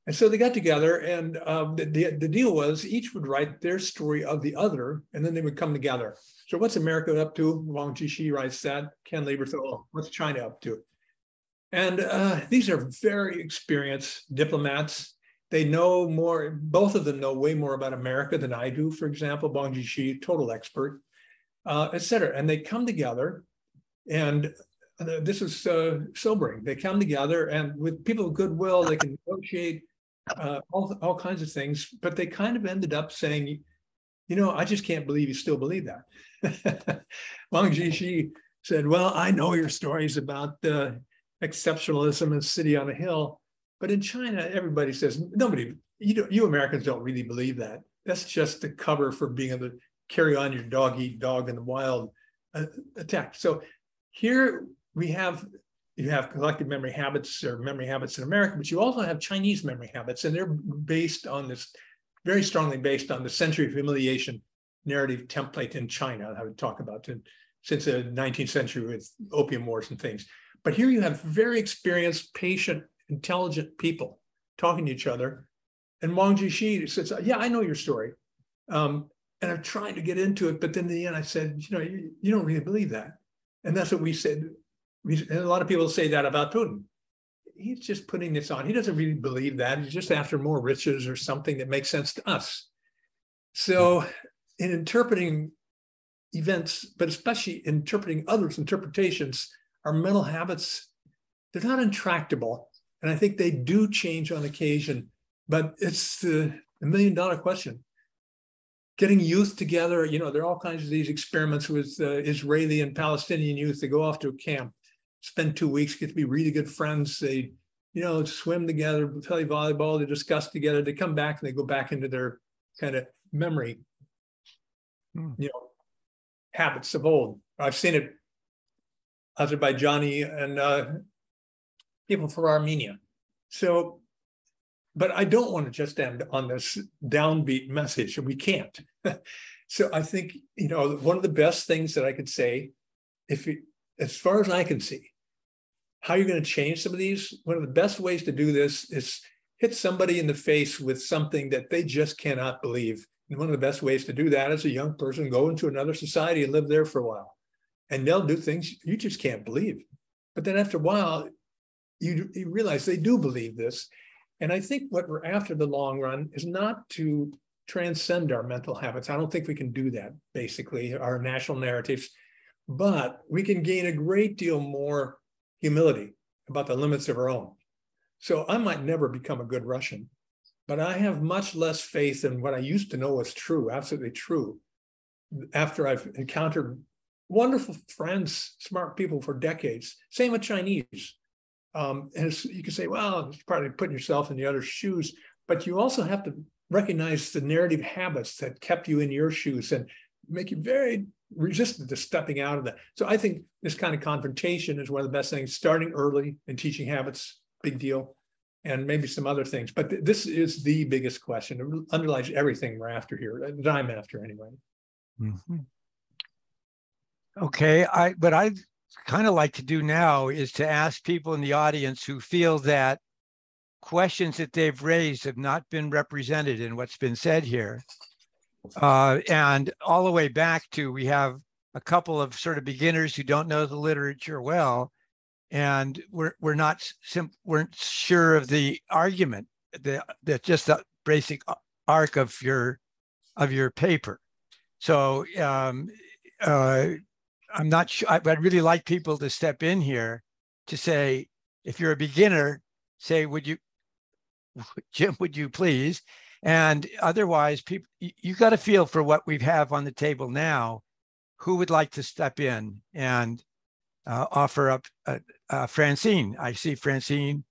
And so they got together, and the deal was each would write their story of the other, and then they would come together. So what's America up to? Wang Jieshi writes that. Ken Lieberthal, what's China up to? And these are very experienced diplomats. They know more, both of them know way more about America than I do, for example. Wang Jieshi, total expert, et cetera. And they come together, and this is sobering. They come together, and with people of goodwill, they can negotiate all kinds of things, but they kind of ended up saying, you know, I just can't believe you still believe that. Wang Jieshi said, well, I know your stories about exceptionalism and city on a hill, but in China, everybody says, nobody, you Americans don't really believe that. That's just a cover for being able to carry on your dog eat dog in the wild attack. So here we have, you have collective memory habits or memory habits in America, but you also have Chinese memory habits, and they're based on this, very strongly based on the century of humiliation narrative template in China, I would talk about since the 19th century with opium wars and things. But here you have very experienced, patient, intelligent people talking to each other. And Wang Jieshi says, yeah, I know your story. And I'm trying to get into it, but then in the end I said, you know, you don't really believe that. And that's what we said. And a lot of people say that about Putin. He's just putting this on. He doesn't really believe that. He's just after more riches or something that makes sense to us. So in interpreting events, but especially interpreting others' interpretations, our mental habits, they're not intractable. And I think they do change on occasion, but it's the million-dollar question. Getting youth together, you know, there are all kinds of these experiments with Israeli and Palestinian youth. They go off to a camp, spend 2 weeks, get to be really good friends. They, you know, swim together, play volleyball, they discuss together, they come back and they go back into their kind of memory, you know, habits of old. I've seen it, Azerbaijani and people from Armenia. So, but I don't want to just end on this downbeat message, and we can't. So I think, you know, one of the best things that I could say, as far as I can see, how you're going to change some of these, one of the best ways to do this is hit somebody in the face with something that they just cannot believe. And one of the best ways to do that as a young person, go into another society and live there for a while. And they'll do things you just can't believe. But then after a while, you realize they do believe this. And I think what we're after the long run is not to transcend our mental habits. I don't think we can do that, basically, our national narratives. But we can gain a great deal more humility about the limits of our own. So I might never become a good Russian, but I have much less faith in what I used to know was true, absolutely true, after I've encountered wonderful friends, smart people for decades. Same with Chinese. And you can say, well, it's partly putting yourself in the other shoes, but you also have to recognize the narrative habits that kept you in your shoes and make you very resistant to stepping out of that. So I think this kind of confrontation is one of the best things, starting early and teaching habits, big deal, and maybe some other things. But this is the biggest question. It underlies everything we're after here, that I'm after anyway. Mm-hmm. Okay, what I'd kind of like to do now is to ask people in the audience who feel that questions that they've raised have not been represented in what's been said here. And all the way back to, we have a couple of sort of beginners who don't know the literature well, and weren't sure of the argument, that just the basic arc of your paper. So I'm not sure. I'd really like people to step in here to say, if you're a beginner, say, Jim, would you please? And otherwise, people, you got to feel for what we have on the table now. Who would like to step in and offer up Francine? I see Francine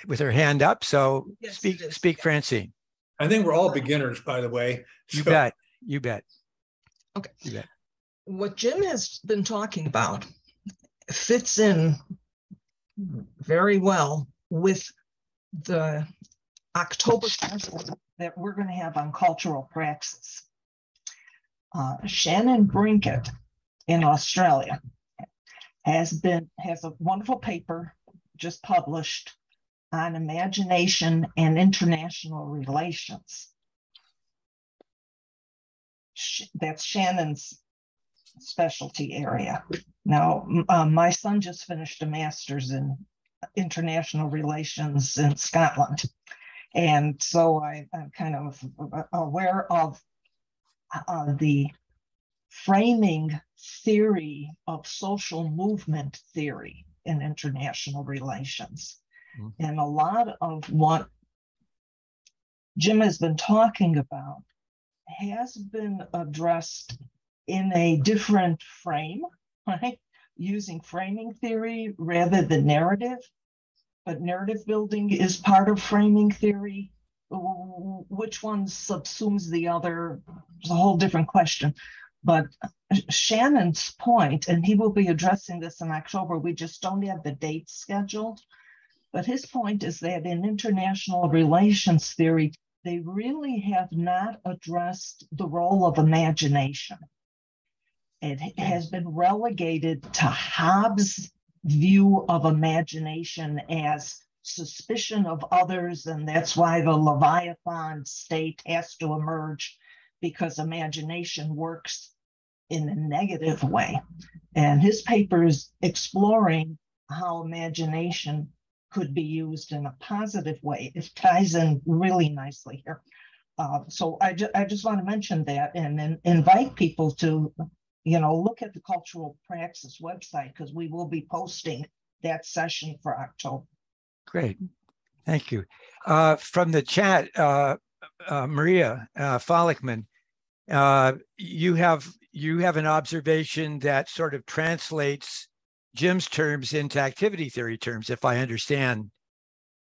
with her hand up. So yes, speak, Francine. I think we're all beginners, by the way. You bet. You bet. Okay. You bet. What Jim has been talking about fits in very well with the October Festival that we're going to have on cultural praxis. Shannon Brinkett in Australia has a wonderful paper just published on imagination and international relations. That's Shannon's specialty area. Now, my son just finished a master's in international relations in Scotland. And so I'm kind of aware of the framing theory of social movement theory in international relations. Mm-hmm. And a lot of what Jim has been talking about has been addressed in a different frame, right? Using framing theory rather than narrative. But narrative building is part of framing theory. Which one subsumes the other is a whole different question. But Shannon's point, and he will be addressing this in October, we just don't have the date scheduled. But his point is that in international relations theory, they really have not addressed the role of imagination. It has been relegated to Hobbes' view of imagination as suspicion of others, and that's why the Leviathan state has to emerge, because imagination works in a negative way. And his paper is exploring how imagination could be used in a positive way. It ties in really nicely here. So I just want to mention that and then invite people to, look at the Cultural Praxis website, because we will be posting that session for October. Great, thank you. From the chat, Maria Follickman, you have an observation that sort of translates Jim's terms into activity theory terms, if I understand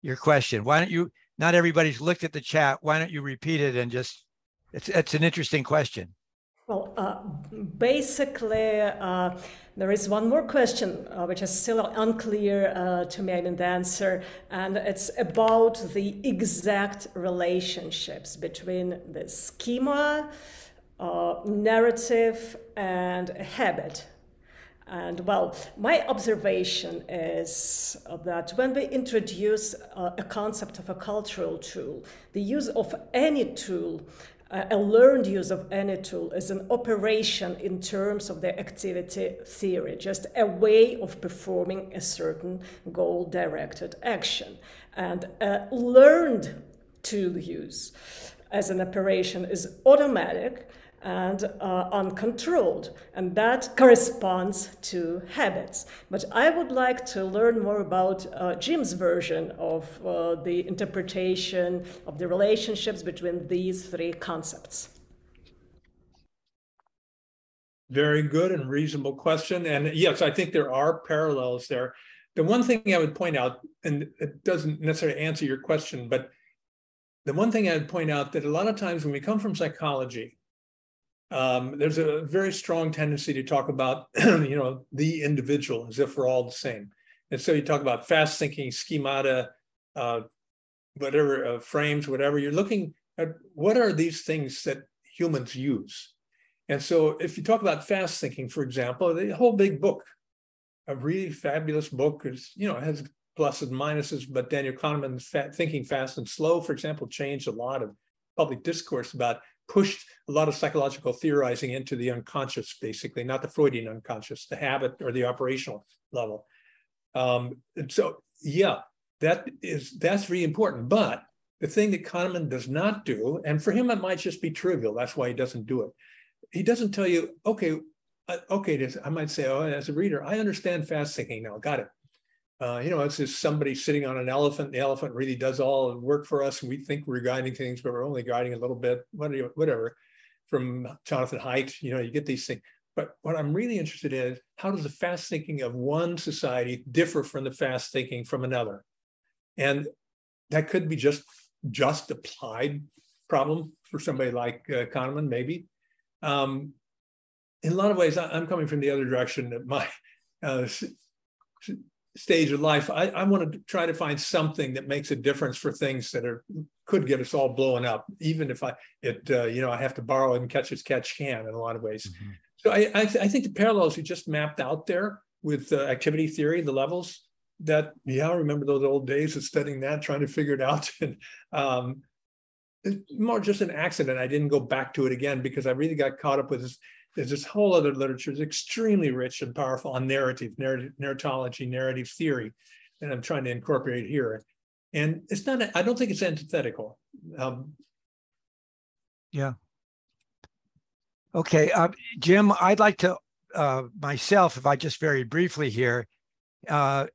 your question. Why don't you, not everybody's looked at the chat, why don't you repeat it and just, it's an interesting question. Well, basically, there is one more question which is still unclear to me, I didn't answer, and it's about the exact relationships between the schema, narrative, and habit. And well, my observation is that when we introduce a concept of a cultural tool, the use of any tool, a learned use of any tool, is an operation in terms of the activity theory, just a way of performing a certain goal-directed action. And a learned tool use as an operation is automatic and uncontrolled, and that corresponds to habits. But I would like to learn more about Jim's version of the interpretation of the relationships between these three concepts. Very good and reasonable question. And yes, I think there are parallels there. The one thing I would point out, and it doesn't necessarily answer your question, but the one thing I would point out that a lot of times when we come from psychology, there's a very strong tendency to talk about, the individual as if we're all the same. And so you talk about fast thinking, schemata, whatever, frames, whatever. You're looking at what are these things that humans use. And so if you talk about fast thinking, for example, the whole big book, a really fabulous book, is, it has pluses and minuses, but Daniel Kahneman's Thinking Fast and Slow, for example, changed a lot of public discourse about, pushed a lot of psychological theorizing into the unconscious, basically, not the Freudian unconscious, the habit or the operational level. And so, yeah, that's really important. But the thing that Kahneman does not do, and for him, it might just be trivial. That's why he doesn't do it. He doesn't tell you, okay, I might say, oh, as a reader, I understand fast thinking now, got it. It's just somebody sitting on an elephant. The elephant really does all the work for us. And we think we're guiding things, but we're only guiding a little bit, whatever. From Jonathan Haidt, you get these things. But what I'm really interested in is, how does the fast thinking of one society differ from the fast thinking from another? And that could be just applied problem for somebody like Kahneman, maybe. In a lot of ways, I'm coming from the other direction. That my stage of life, I want to try to find something that makes a difference for things that could get us all blowing up, even if I have to borrow and catch as catch can in a lot of ways. Mm-hmm. So I think the parallels you just mapped out there with activity theory, the levels, yeah, I remember those old days of studying that, trying to figure it out. And it's more just an accident. I didn't go back to it again because I really got caught up with this. There's this whole other literature. It's extremely rich and powerful on narratology, narrative theory, and I'm trying to incorporate here. And it's not, I don't think it's antithetical. Yeah. Okay, Jim, I'd like to, myself, if I just very briefly here, Aiden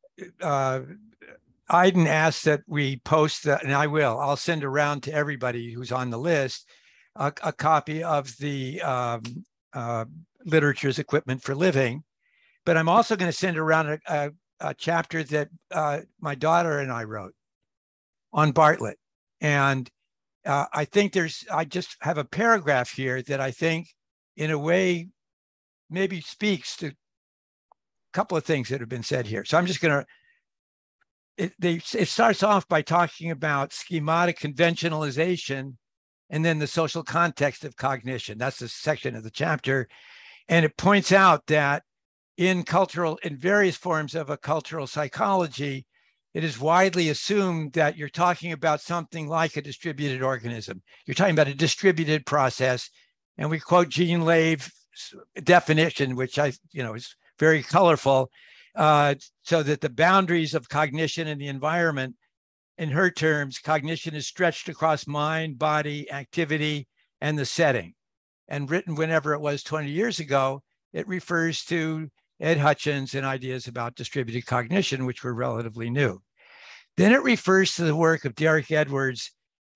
asked that we post that, and I will. I'll send around to everybody who's on the list a copy of the Literature's Equipment for Living. But I'm also going to send around a chapter that my daughter and I wrote on Bartlett. And I think I just have a paragraph here that I think in a way maybe speaks to a couple of things that have been said here. So I'm just going to, it starts off by talking about schematic conventionalization and then the social context of cognition. That's the section of the chapter. And it points out that in various forms of a cultural psychology, it is widely assumed that you're talking about something like a distributed organism. You're talking about a distributed process. And we quote Jean Leave's definition, which is very colorful, so that the boundaries of cognition and the environment, in her terms, cognition is stretched across mind, body, activity, and the setting. And written whenever it was 20 years ago, it refers to Ed Hutchins and ideas about distributed cognition, which were relatively new. Then it refers to the work of Derek Edwards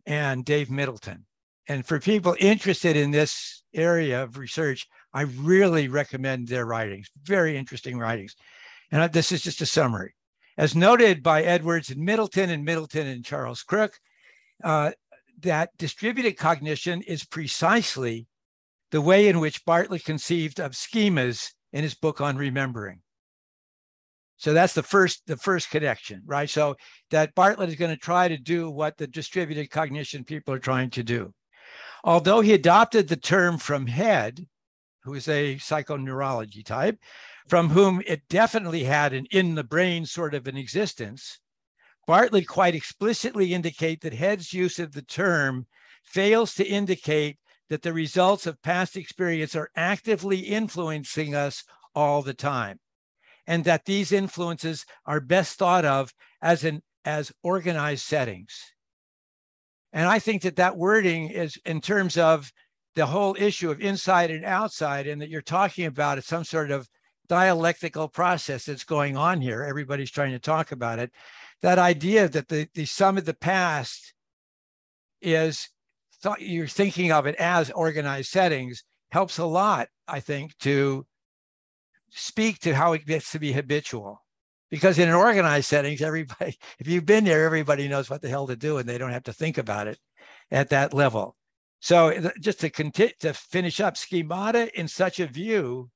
and Dave Middleton. And for people interested in this area of research, I really recommend their writings, very interesting writings. And this is just a summary. As noted by Edwards and Middleton and Charles Crook, that distributed cognition is precisely the way in which Bartlett conceived of schemas in his book on remembering. So that's the first connection, right? So that Bartlett is going to try to do what the distributed cognition people are trying to do. Although he adopted the term from Head, who is a psychoneurology type, from whom it definitely had an in the brain sort of an existence, Bartlett quite explicitly indicate that Head's use of the term fails to indicate that the results of past experience are actively influencing us all the time, and that these influences are best thought of as organized settings. And I think that wording is in terms of the whole issue of inside and outside, and that you're talking about it, some sort of dialectical process that's going on here. Everybody's trying to talk about it. That idea that the sum of the past is, you're thinking of it as organized settings, helps a lot, I think, to speak to how it gets to be habitual. Because in an organized settings, everybody, if you've been there, everybody knows what the hell to do and they don't have to think about it at that level. So just to finish up, schemata in such a view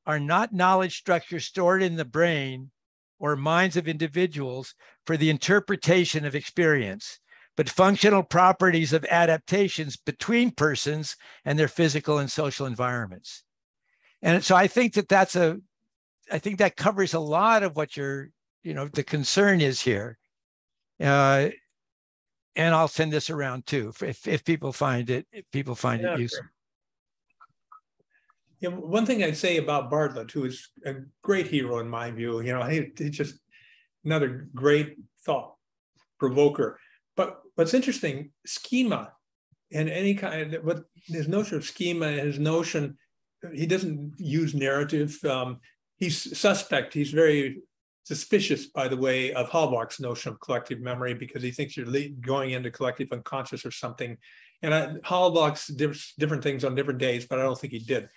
are not knowledge structures stored in the brain or minds of individuals for the interpretation of experience, but functional properties of adaptations between persons and their physical and social environments. And so I think I think that covers a lot of what the concern is here. And I'll send this around too, if people find it, useful. Sure. Yeah, one thing I'd say about Bartlett, who is a great hero in my view, he's just another great thought provoker. But what's interesting, schema and any kind of, what his notion of schema and his notion, he doesn't use narrative. He's suspect. He's very suspicious, by the way, of Halbach's notion of collective memory, because he thinks you're going into collective unconscious or something. And Halbach's different things on different days, but I don't think he did.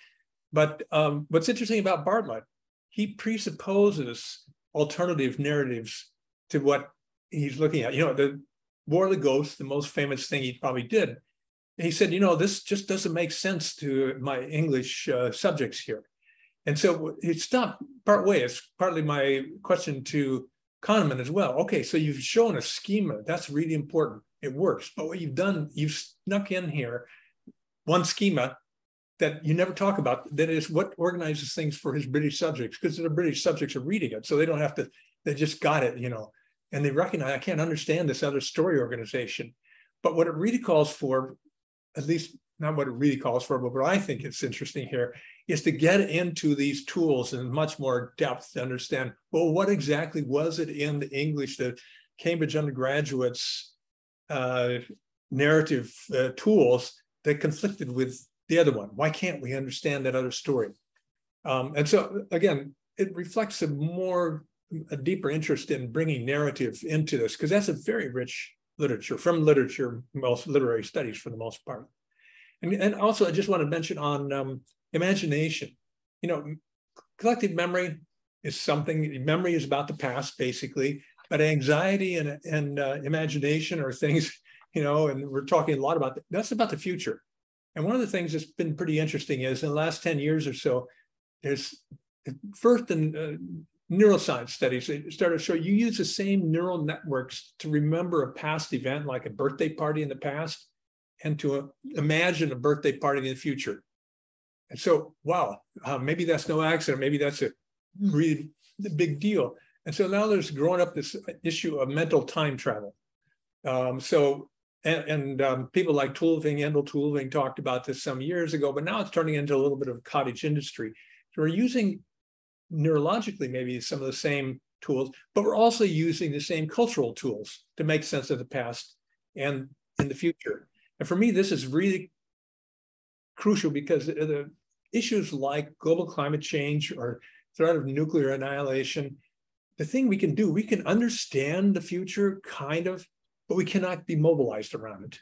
But what's interesting about Bartlett, he presupposes alternative narratives to what he's looking at. The War of the Ghosts, the most famous thing he probably did. He said, this just doesn't make sense to my English subjects here. And so it stopped partway. It's partly my question to Kahneman as well. Okay, so you've shown a schema. That's really important. It works. But what you've done, you've snuck in here one schema that you never talk about, that is what organizes things for his British subjects, because the British subjects are reading it. So they don't have to They just got it, you know, and they recognize, I can't understand this other story organization. But what it really calls for, at least not what it really calls for, but what I think is interesting here, is to get into these tools in much more depth to understand, well, what exactly was it in the English, the Cambridge undergraduates' narrative tools that conflicted with the other one? Why can't we understand that other story? And so, again, it reflects a deeper interest in bringing narrative into this, because that's a very rich literature, from literature, most literary studies for the most part. And also, I just want to mention on imagination. You know, collective memory is something, memory is about the past, basically, but anxiety and imagination are things, you know, and we're talking a lot about, that's about the future. And one of the things that's been pretty interesting is in the last 10 years or so, there's first in neuroscience studies, they started to show you use the same neural networks to remember a past event, like a birthday party in the past, and to imagine a birthday party in the future. And so, wow, maybe that's no accident. Maybe that's a really big deal. And so now there's growing up this issue of mental time travel. People like Tulving, Endel Tulving, talked about this some years ago, but now it's turning into a little bit of a cottage industry. So we're using neurologically maybe some of the same tools, but we're also using the same cultural tools to make sense of the past and in the future. And for me, this is really crucial because the issues like global climate change or threat of nuclear annihilation, the thing we can do, we can understand the future kind of, but we cannot be mobilized around it.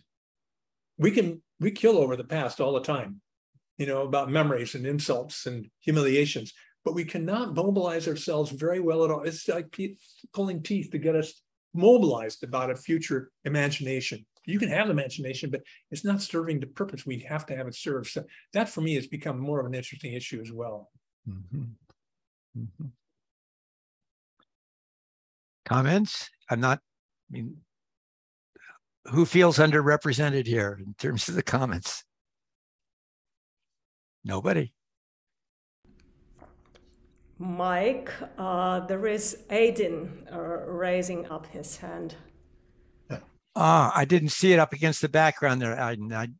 We kill over the past all the time, you know, about memories and insults and humiliations, but we cannot mobilize ourselves very well at all. It's like pulling teeth to get us mobilized about a future imagination. You can have imagination, but it's not serving the purpose we have to have it serve. So that for me has become more of an interesting issue as well. Mm-hmm. Mm-hmm. Comments? Who feels underrepresented here in terms of the comments? Nobody. Mike, there is Aiden raising up his hand. I didn't see it up against the background there, Aiden.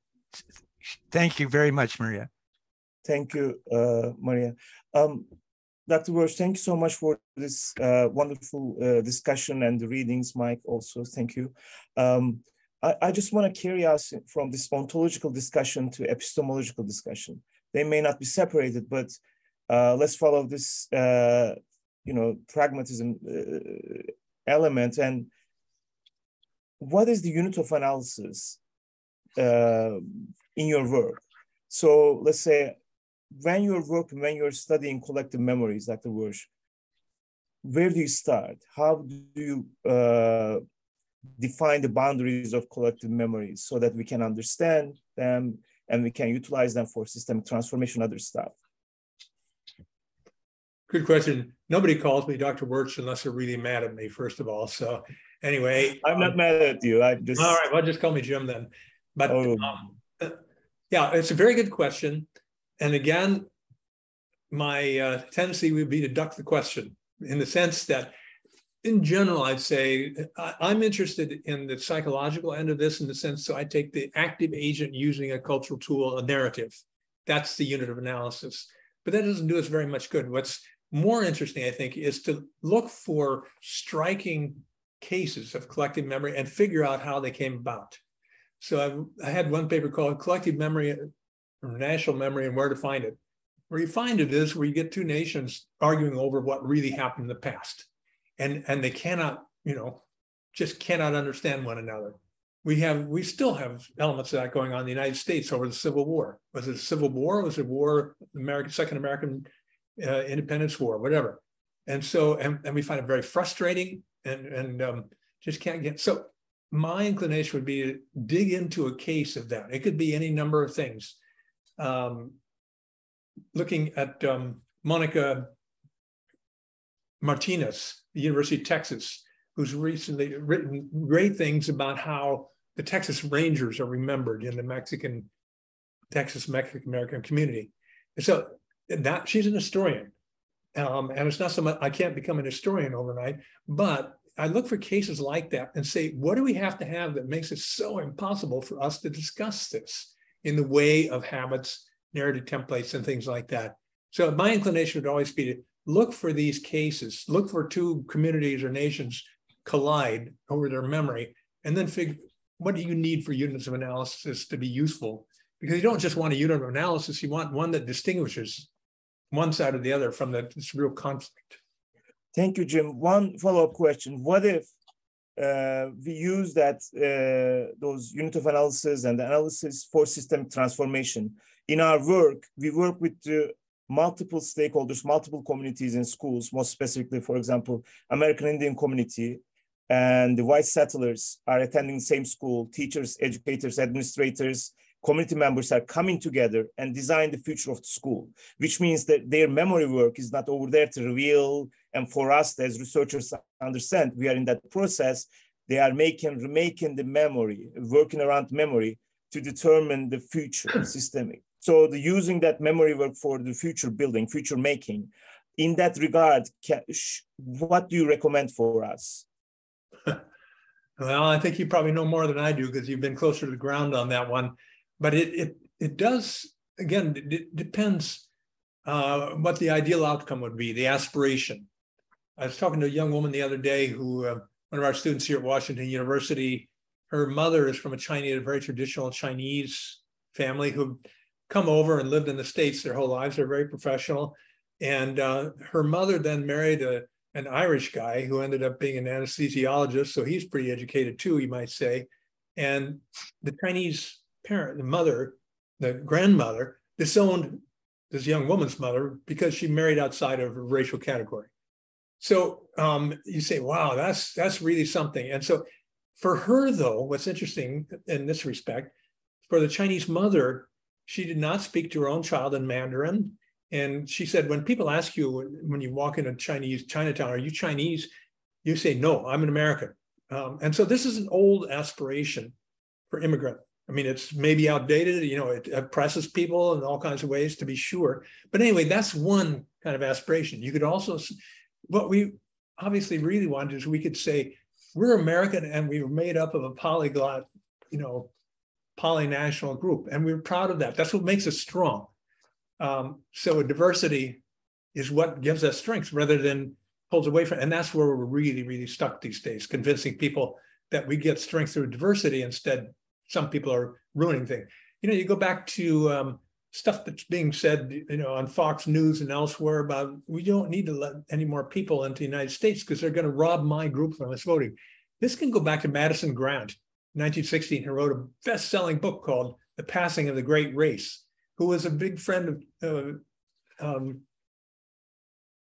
Thank you very much, Maria. Thank you, Maria. Dr. Wirsch, thank you so much for this wonderful discussion and the readings, Mike, also, thank you. I just want to carry us from this ontological discussion to epistemological discussion. They may not be separated, but let's follow this, pragmatism element. And what is the unit of analysis in your work? So let's say, when you're studying collective memories, Dr. Wirsch, where do you start? How do you define the boundaries of collective memories so that we can understand them and we can utilize them for systemic transformation, other stuff? Good question. Nobody calls me Dr. Wirsch unless they're really mad at me, first of all. So anyway. I'm not mad at you. I just... All right, well, just call me Jim then. But yeah, it's a very good question. And again, my tendency would be to duck the question in the sense that, in general, I'd say I'm interested in the psychological end of this in the sense, so I take the active agent using a cultural tool, a narrative. That's the unit of analysis. But that doesn't do us very much good. What's more interesting, I think, is to look for striking cases of collective memory and figure out how they came about. So I had one paper called Collective Memory or National Memory and Where to Find It. Where you find it is where you get two nations arguing over what really happened in the past. And they cannot, just cannot understand one another. We still have elements of that going on in the United States over the Civil War. Was it a Civil War? Was it war, Second American Independence War, whatever. And so, and we find it very frustrating and just can't get, so my inclination would be to dig into a case of that. It could be any number of things. Looking at Monica Martinez, the University of Texas, who's recently written great things about how the Texas Rangers are remembered in the Texas Mexican American community. And so she's an historian. And it's not so much, I can't become an historian overnight, but I look for cases like that and say, what do we have to have that makes it so impossible for us to discuss this in the way of habits, narrative templates, and things like that? So my inclination would always be to look for these cases, look for two communities or nations collide over their memory, and then figure, what do you need for units of analysis to be useful? Because you don't just want a unit of analysis, you want one that distinguishes one side or the other from this real conflict. Thank you, Jim. One follow-up question. What if we use that those unit of analysis and analysis for systemic transformation? In our work, we work with multiple stakeholders, multiple communities in schools, most specifically, for example, American Indian community and the white settlers are attending the same school, teachers, educators, administrators, community members are coming together and design the future of the school, which means that their memory work is not over there to reveal. And for us, as researchers understand, we are in that process. They are remaking the memory, working around memory to determine the future systemic. So using that memory work for the future building, future making. In that regard, what do you recommend for us? Well, I think you probably know more than I do because you've been closer to the ground on that one. But it does, again, it depends what the ideal outcome would be, the aspiration. I was talking to a young woman the other day who, one of our students here at Washington University, her mother is from a very traditional Chinese family who come over and lived in the States their whole lives. They're very professional. And her mother then married an Irish guy who ended up being an anesthesiologist. So he's pretty educated too, you might say. And the Chinese parent, the mother, the grandmother, disowned this young woman's mother because she married outside of her racial category. So you say, wow, that's really something. And so for her, though, what's interesting in this respect, for the Chinese mother, she did not speak to her own child in Mandarin. And she said, when people ask you, when you walk into Chinatown, are you Chinese? You say, no, I'm an American. And so this is an old aspiration for immigrant. I mean, it's maybe outdated, it oppresses people in all kinds of ways, to be sure. But anyway, that's one kind of aspiration. You could also, what we obviously really wanted is we could say, we're American and we were made up of a polyglot, polynational group. And we're proud of that. That's what makes us strong. So diversity is what gives us strength rather than pulls away from. And that's where we're really, really stuck these days, convincing people that we get strength through diversity. Instead, some people are ruining things. You go back to stuff that's being said, on Fox News and elsewhere about we don't need to let any more people into the United States because they're going to rob my group from us voting. This can go back to Madison Grant, 1916, who wrote a best-selling book called The Passing of the Great Race, who was a big friend of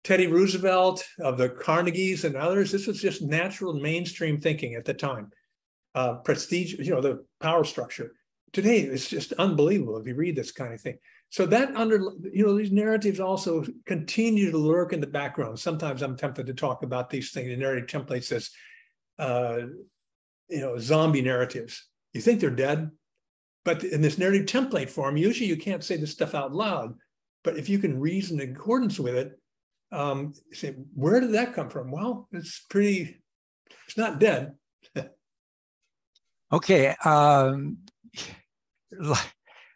Teddy Roosevelt, of the Carnegies and others. This was just natural mainstream thinking at the time. Prestige, the power structure. Today, it's just unbelievable if you read this kind of thing. So that these narratives also continue to lurk in the background. Sometimes I'm tempted to talk about these things, the narrative templates as, zombie narratives. You think they're dead, but in this narrative template form, usually you can't say this stuff out loud, but if you can reason in accordance with it, say, where did that come from? Well, it's not dead. Okay.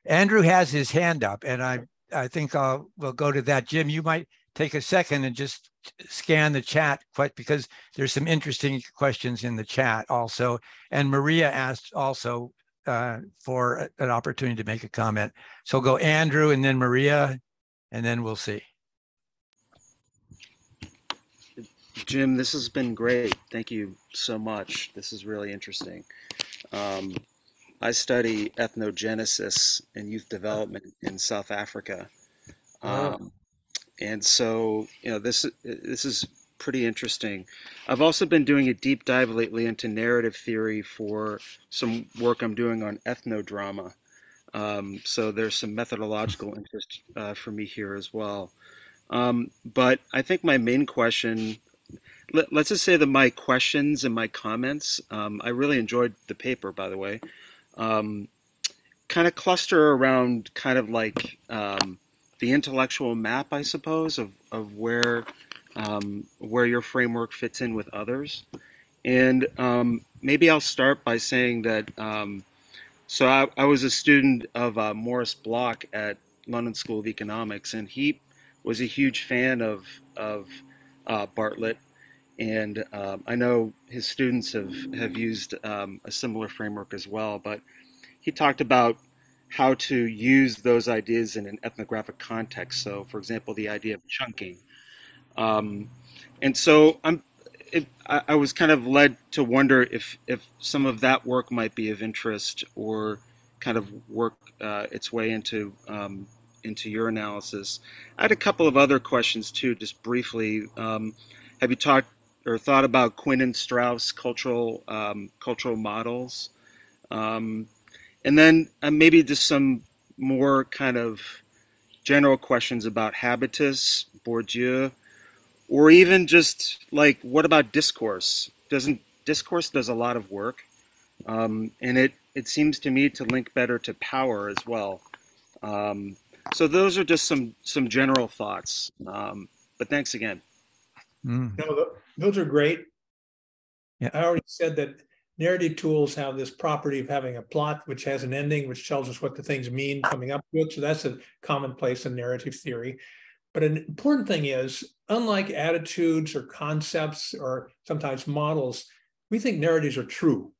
Andrew has his hand up, and I think we'll go to that. Jim, you might take a second and just scan the chat because there's some interesting questions in the chat also. And Maria asked also for an opportunity to make a comment. So go Andrew and then Maria, and then we'll see. Jim, this has been great. Thank you so much. This is really interesting. I study ethnogenesis and youth development in South Africa. And so, this is pretty interesting. I've also been doing a deep dive lately into narrative theory for some work I'm doing on ethnodrama. So there's some methodological interest for me here as well. But I think my main question, let's just say that my questions and my comments, I really enjoyed the paper, by the way, kind of cluster around kind of like the intellectual map, I suppose, of where your framework fits in with others. And maybe I'll start by saying that, so I was a student of Maurice Bloch at London School of Economics, and he was a huge fan of Bartlett. And I know his students have used a similar framework as well, but he talked about how to use those ideas in an ethnographic context. So, for example, the idea of chunking. And so I was kind of led to wonder if some of that work might be of interest or kind of work its way into your analysis. I had a couple of other questions too, just briefly. Have you talked or thought about Quinn and Strauss cultural models? And then maybe just some more kind of general questions about habitus, Bourdieu, or even just like, what about discourse? Discourse does a lot of work, and it seems to me to link better to power as well. So those are just some general thoughts. But thanks again. No, those are great. Yeah. I already said that narrative tools have this property of having a plot which has an ending, which tells us what the things mean coming up to it. So that's a commonplace in narrative theory. But an important thing is, unlike attitudes or concepts or sometimes models, we think narratives are true.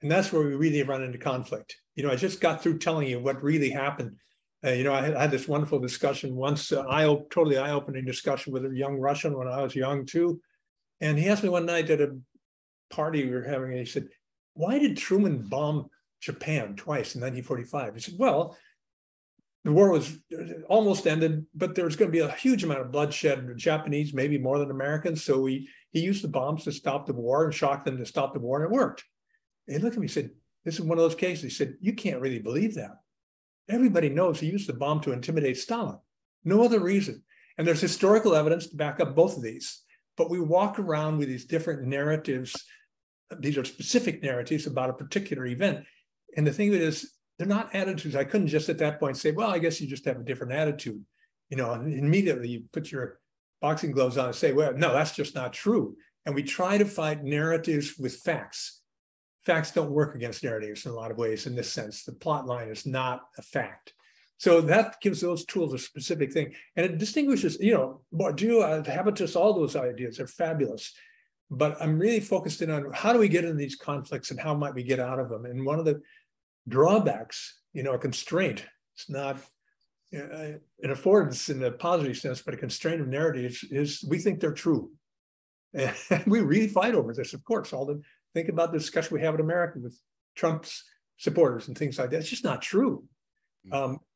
And that's where we really run into conflict. You know, I just got through telling you what really happened. You know, I had this wonderful discussion once, totally eye-opening discussion with a young Russian when I was young too. And he asked me one night at a party we were having, and he said, "Why did Truman bomb Japan twice in 1945? He said, "Well, the war was almost ended, but there was going to be a huge amount of bloodshed. The Japanese, maybe more than Americans. So he used the bombs to stop the war and shock them to stop the war, and it worked." And he looked at me and said, "This is one of those cases." He said, "You can't really believe that. Everybody knows he used the bomb to intimidate Stalin. No other reason." And there's historical evidence to back up both of these. But we walk around with these different narratives. These are specific narratives about a particular event. And the thing of it is, they're not attitudes. I couldn't just at that point say, well, I guess you just have a different attitude. You know, and immediately you put your boxing gloves on and say, well, no, that's just not true. And we try to fight narratives with facts. Facts don't work against narratives in a lot of ways in this sense. The plot line is not a fact. So that gives those tools a specific thing. And it distinguishes, you know, Bourdieu, habitus, all those ideas are fabulous. But I'm really focused in on how do we get into these conflicts and how might we get out of them? And one of the drawbacks, you know, a constraint, it's not an affordance in a positive sense, but a constraint of narratives is we think they're true. And we really fight over this, of course. Think about the discussion we have in America with Trump's supporters and things like that. It's just not true.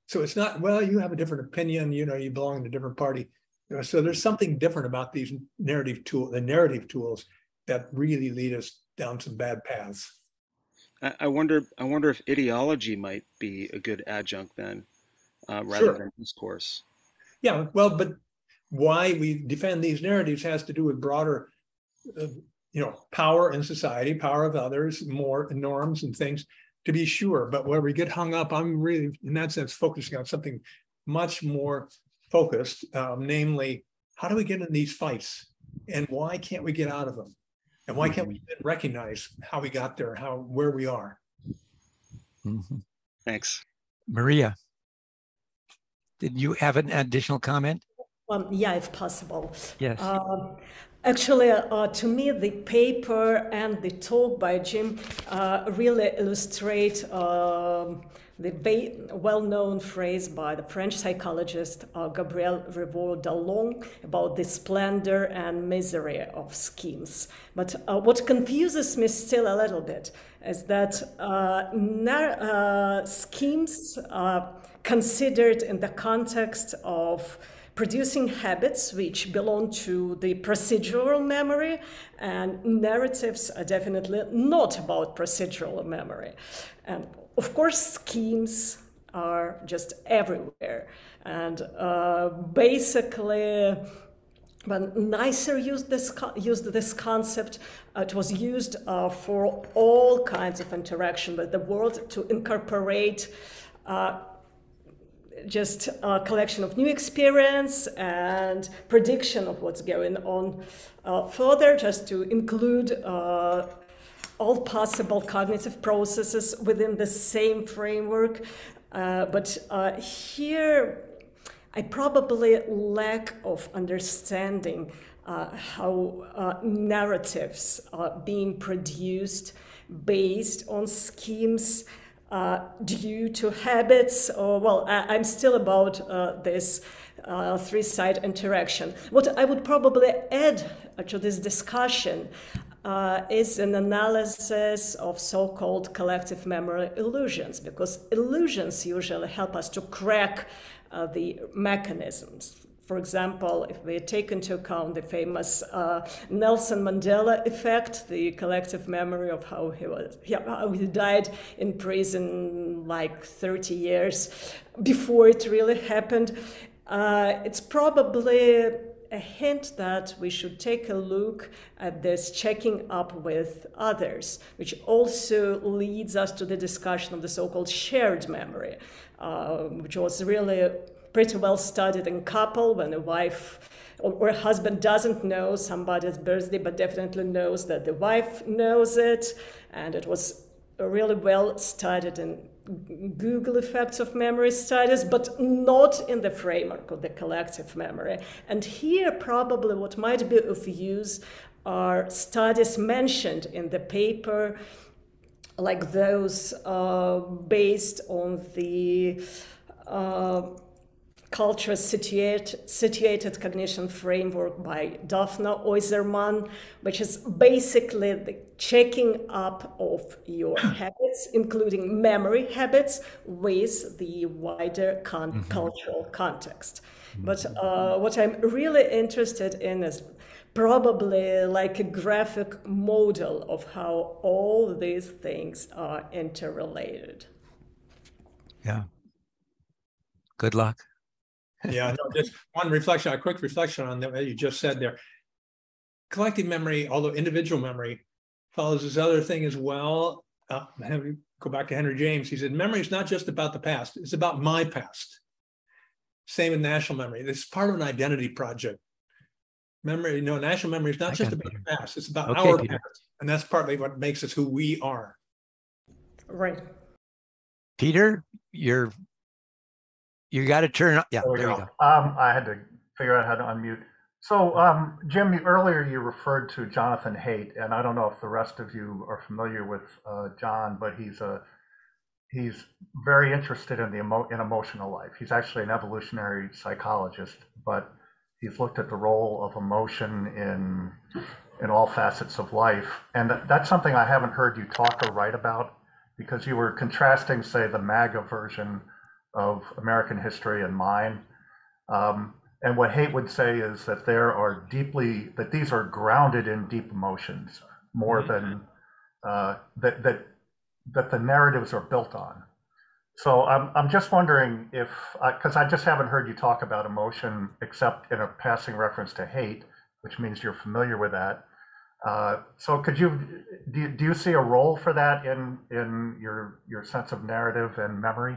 So it's not, well, you have a different opinion, you know, you belong to a different party. So there's something different about these narrative tools that really lead us down some bad paths. I wonder if ideology might be a good adjunct then, rather than discourse. Yeah, well, but why we defend these narratives has to do with broader, you know, power in society, power of others, more norms and things, to be sure. But where we get hung up, I'm really, in that sense, focusing on something much more focused, namely, how do we get in these fights, and why can't we get out of them, and why can't we recognize how we got there, where we are? Mm-hmm. Thanks, Maria. Did you have an additional comment? Yeah, if possible. Yes. Actually, to me, the paper and the talk by Jim really illustrate the well-known phrase by the French psychologist Gabriel Revaux-Dallon about the splendor and misery of schemes. But what confuses me still a little bit is that schemes considered in the context of producing habits which belong to the procedural memory, and narratives are definitely not about procedural memory. And of course, schemes are just everywhere. And basically, when Neisser used this concept, it was used for all kinds of interaction with the world to incorporate just a collection of new experience and prediction of what's going on further, just to include all possible cognitive processes within the same framework. But here, I probably lack of understanding how narratives are being produced based on schemes due to habits. Well, I'm still about this three-side interaction. What I would probably add to this discussion is an analysis of so-called collective memory illusions, because illusions usually help us to crack the mechanisms. For example, if we take into account the famous Nelson Mandela effect, the collective memory of how he died in prison like 30 years before it really happened, it's probably a hint that we should take a look at this checking up with others, which also leads us to the discussion of the so-called shared memory, which was really pretty well studied in couple, when a wife or a husband doesn't know somebody's birthday, but definitely knows that the wife knows it. And it was really well studied in Google effects of memory studies, but not in the framework of the collective memory. And here probably what might be of use are studies mentioned in the paper, like those based on the culture situated cognition framework by Daphne Oyserman, which is basically the checking up of your habits, including memory habits, with the wider cultural context. But what I'm really interested in is probably like a graphic model of how all these things are interrelated. Yeah. Good luck. Yeah, no, just one reflection, a quick reflection on what you just said there. Collective memory, although individual memory, follows this other thing as well. Go back to Henry James. He said, memory is not just about the past, it's about my past. Same with national memory. This is part of an identity project. Memory, national memory is not just about the past, it's about our past. And that's partly what makes us who we are. Right. Peter, you got to turn up. Yeah, there you go. I had to figure out how to unmute. So, Jim, earlier you referred to Jonathan Haidt, and I don't know if the rest of you are familiar with John, but he's very interested in in emotional life. He's actually an evolutionary psychologist, but he's looked at the role of emotion in all facets of life, and that's something I haven't heard you talk or write about, because you were contrasting, say, the MAGA version of American history and mine. And what Haidt would say is that that these are grounded in deep emotions more than that the narratives are built on. So I'm just wondering if, because I just haven't heard you talk about emotion except in a passing reference to Haidt, which means you're familiar with that. So do you see a role for that in your sense of narrative and memory?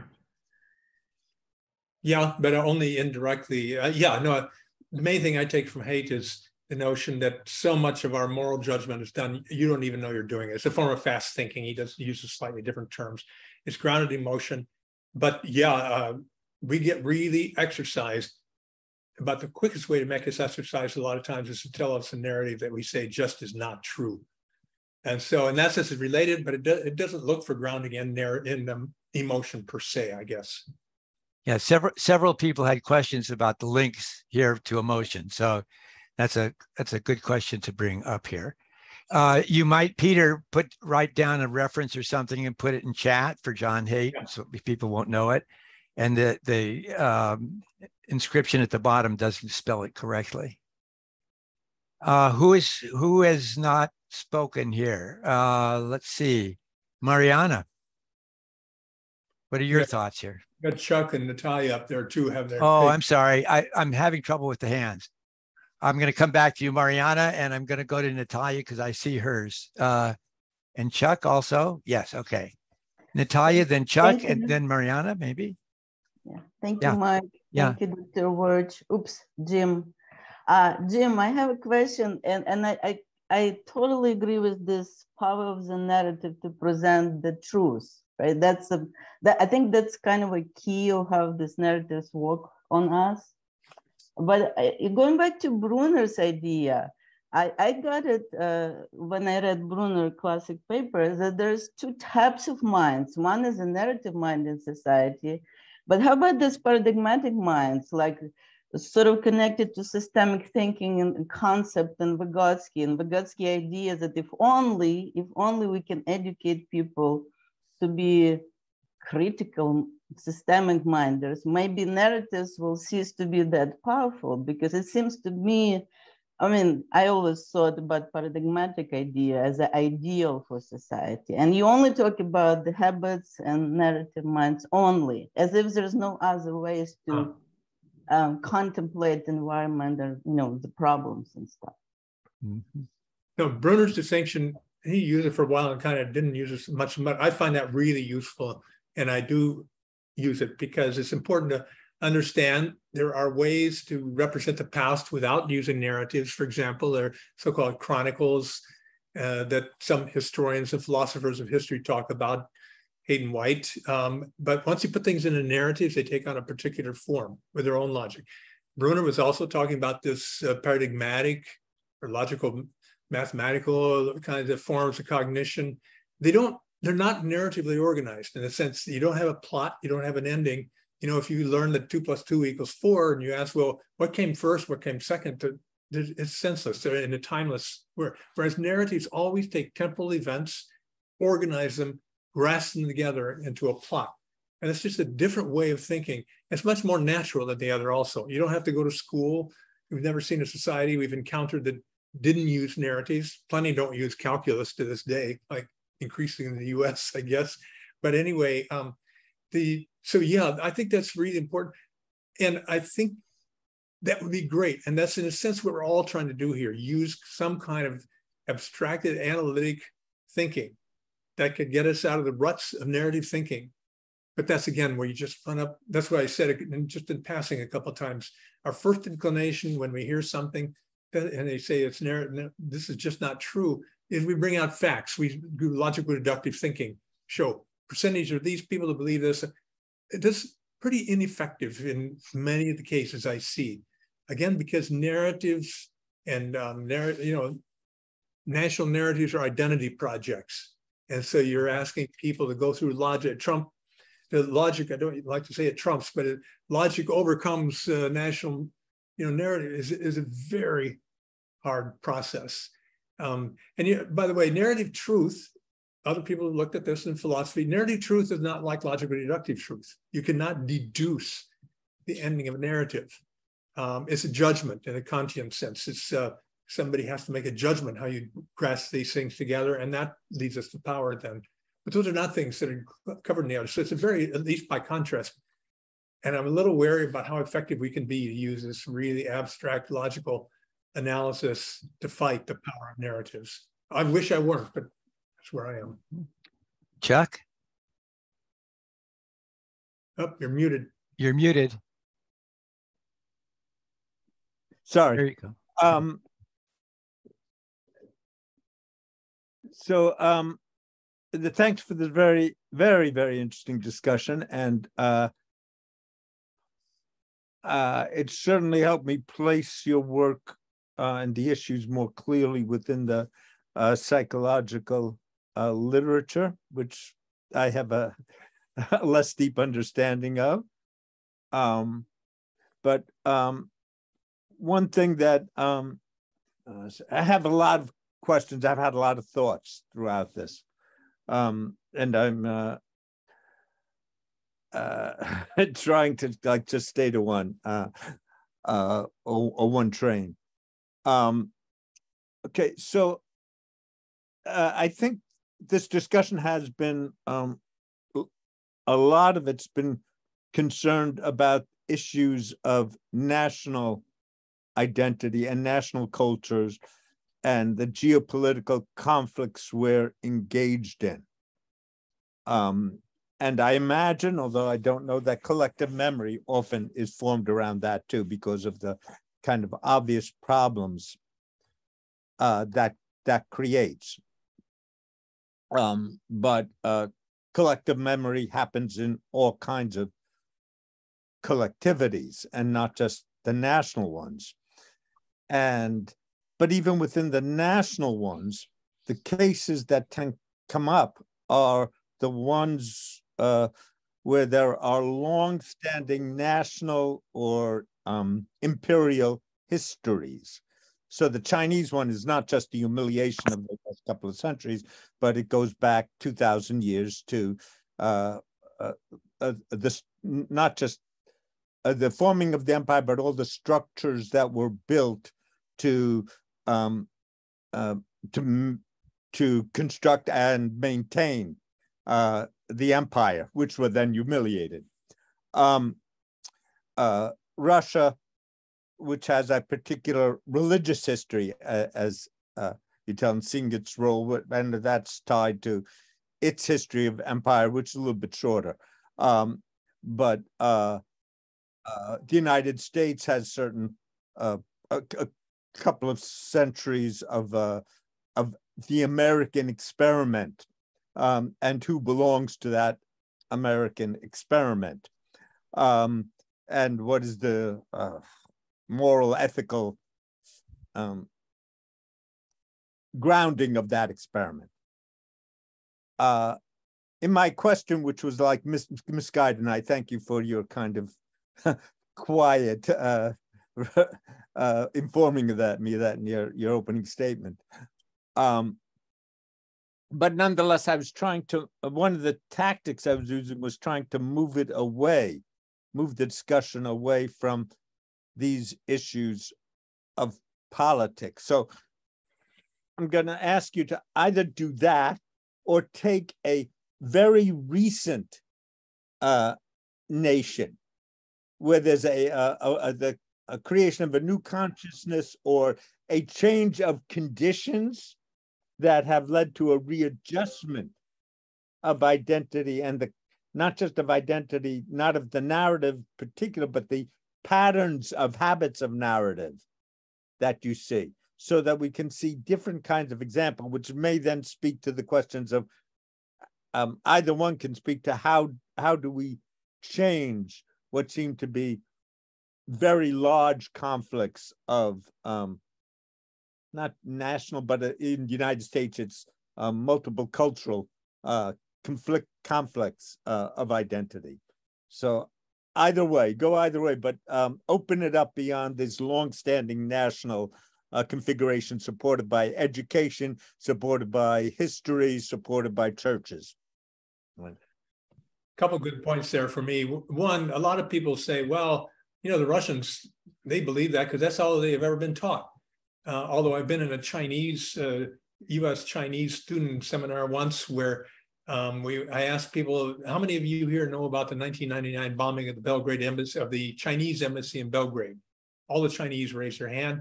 Yeah, but only indirectly. The main thing I take from Haidt is the notion that so much of our moral judgment is done, you don't even know you're doing it. It's a form of fast thinking. He uses slightly different terms. It's grounded in emotion. But we get really exercised. But the quickest way to make us exercise a lot of times is to tell us a narrative that we say just is not true. And so in that sense, it's related, but it doesn't look for grounding in emotion per se, I guess. Yeah, several people had questions about the links here to emotion. So that's a good question to bring up here. You might, Peter, write down a reference or something and put it in chat for John Haidt, so people won't know it. And the inscription at the bottom doesn't spell it correctly. Who has not spoken here? Let's see, Mariana. What are your thoughts here? Got Chuck and Natalia up there too. I'm sorry. I'm having trouble with the hands. I'm going to come back to you, Mariana, and I'm going to go to Natalia because I see hers. And Chuck also? Yes, okay. Natalia, then Chuck, and then Mariana, maybe? Yeah. Thank you, Mike. Yeah. Thank you, Dr. Wirch. Oops, Jim. Jim, I have a question, and I totally agree with this power of the narrative to present the truth, right? I think that's kind of a key of how these narratives work on us. But going back to Brunner's idea, I got it when I read Brunner classic papers that there's two types of minds. One is a narrative mind in society, but how about these paradigmatic minds, like sort of connected to systemic thinking and concept and Vygotsky idea that if only we can educate people to be critical, systemic minders, maybe narratives will cease to be that powerful, because it seems to me, I mean, I always thought about paradigmatic idea as an ideal for society. And you only talk about the habits and narrative minds only, as if there's no other ways to contemplate the environment or, the problems and stuff. Mm-hmm. No, Brunner's distinction, he used it for a while and kind of didn't use it much, but I find that really useful. And I do use it because it's important to understand there are ways to represent the past without using narratives. For example, there are so-called chronicles that some historians and philosophers of history talk about, Hayden White. But once you put things into narratives, they take on a particular form with their own logic. Brunner was also talking about this paradigmatic or logical, mathematical kinds of forms of cognition. They're not narratively organized in the sense that you don't have a plot, you don't have an ending. If you learn that 2 + 2 = 4 and you ask, well, what came first, what came second, it's senseless. They're in a timeless word. Whereas narratives always take temporal events, organize them, grasp them together into a plot. And it's just a different way of thinking. It's much more natural than the other also. You don't have to go to school. We've never seen a society we've encountered that didn't use narratives. Plenty don't use calculus to this day, like increasingly in the US, I guess. But anyway, I think that's really important. And I think that would be great. And that's in a sense what we're all trying to do here, use some kind of abstracted analytic thinking that could get us out of the ruts of narrative thinking. But that's again where you just run up. That's why I said it just in passing a couple of times. Our first inclination when we hear something and they say it's narrative, this is just not true, is we bring out facts. We do logical deductive thinking, show percentage of these people to believe this. This is pretty ineffective in many of the cases I see. Again, because narratives and national narratives are identity projects. And so you're asking people to go through logic. The logic, I don't like to say it trumps, but logic overcomes national narrative is a very hard process. By the way, narrative truth, other people have looked at this in philosophy, narrative truth is not like logical deductive truth. You cannot deduce the ending of a narrative. It's a judgment in a Kantian sense. It's somebody has to make a judgment how you grasp these things together, and that leads us to power then. But those are not things that are covered in the other. So it's a very, at least by contrast, and I'm a little wary about how effective we can be to use this really abstract logical analysis to fight the power of narratives. I wish I weren't, but that's where I am. Chuck? Oh, you're muted. You're muted. Sorry. There you go. Thanks for this very, very, very interesting discussion. And it certainly helped me place your work and the issues more clearly within the psychological literature, which I have a less deep understanding of. But one thing that I have a lot of questions, I've had a lot of thoughts throughout this. And I'm trying to just stay to one or one train. Okay, so I think this discussion has been a lot of it's been concerned about issues of national identity and national cultures and the geopolitical conflicts we're engaged in. And I imagine, although I don't know, that collective memory often is formed around that too, because of the kind of obvious problems that creates. But collective memory happens in all kinds of collectivities and not just the national ones. But even within the national ones, the cases that come up are the ones where there are long-standing national or imperial histories. So the Chinese one is not just the humiliation of the last couple of centuries, but it goes back 2,000 years to this, not just the forming of the empire, but all the structures that were built to construct and maintain the empire, which were then humiliated. Russia, which has a particular religious history, as you tell, and seeing its role, and that's tied to its history of empire, which is a little bit shorter. But the United States has certain a couple of centuries of the American experiment, and who belongs to that American experiment, and what is the moral, ethical grounding of that experiment. In my question, which was like misguided, and I thank you for your kind of quiet informing of me of that in your opening statement. But nonetheless, I was trying to, one of the tactics I was using was trying to move the discussion away from these issues of politics. So I'm going to ask you to either do that or take a very recent nation where there's a creation of a new consciousness or a change of conditions that have led to a readjustment of identity, and not just of identity, not of the narrative particular, but the patterns of habits of narrative that you see, so that we can see different kinds of example, which may then speak to the questions of either one can speak to how do we change what seem to be very large conflicts of not national, but in the United States, it's multiple cultural conflicts of identity. So either way, go either way, but open it up beyond this long-standing national configuration supported by education, supported by history, supported by churches. Couple good points there for me. One, a lot of people say, well, you know, the Russians, they believe that because that's all they've ever been taught. Although I've been in a U.S. Chinese student seminar once where I asked people, how many of you here know about the 1999 bombing of the Belgrade embassy, of the Chinese embassy in Belgrade? All the Chinese raised their hand.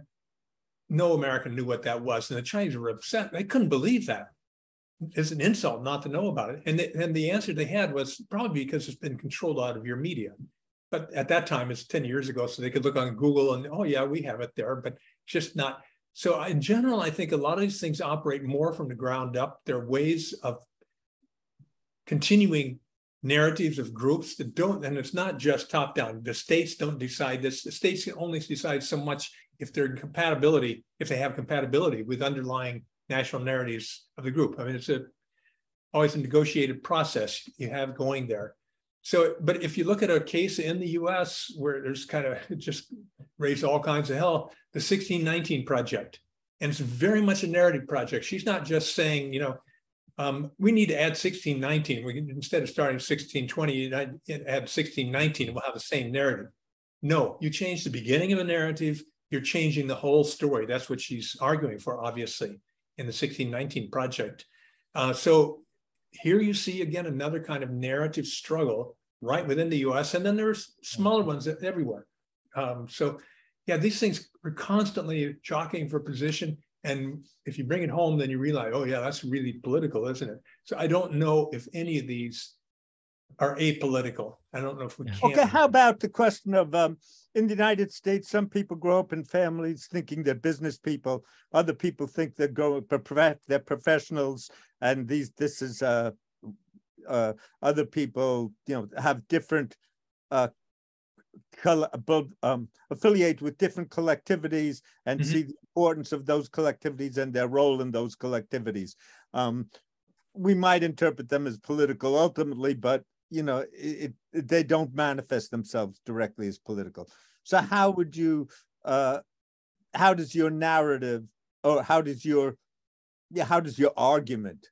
No American knew what that was. And the Chinese were upset. They couldn't believe that. It's an insult not to know about it. And the answer they had was probably because it's been controlled out of your media. But at that time, it's 10 years ago, so they could look on Google and, oh yeah, we have it there, but just not. So in general, I think a lot of these things operate more from the ground up. They're ways of continuing narratives of groups that don't, and it's not just top down. The states don't decide this. The states can only decide so much if they have compatibility with underlying national narratives of the group. I mean, it's always a negotiated process you have going there. So, but if you look at a case in the US where there's kind of, it just raised all kinds of hell, the 1619 Project, and it's very much a narrative project. She's not just saying, you know, we need to add 1619. We can, instead of starting 1620, add 1619, and we'll have the same narrative. No, you change the beginning of a narrative, you're changing the whole story. That's what she's arguing for, obviously, in the 1619 Project. So here you see, again, another kind of narrative struggle right within the US, and then there's smaller ones everywhere. So yeah, these things are constantly jockeying for position. And if you bring it home, then you realize, oh yeah, that's really political, isn't it? So I don't know if any of these are apolitical. I don't know if we can. Okay, how about the question of in the United States, some people grow up in families thinking they're business people. Other people think they're professionals, and this is other people, have different affiliate with different collectivities and see the importance of those collectivities and their role in those collectivities. We might interpret them as political ultimately, but they don't manifest themselves directly as political. So how would you, how does your narrative, or how does your argument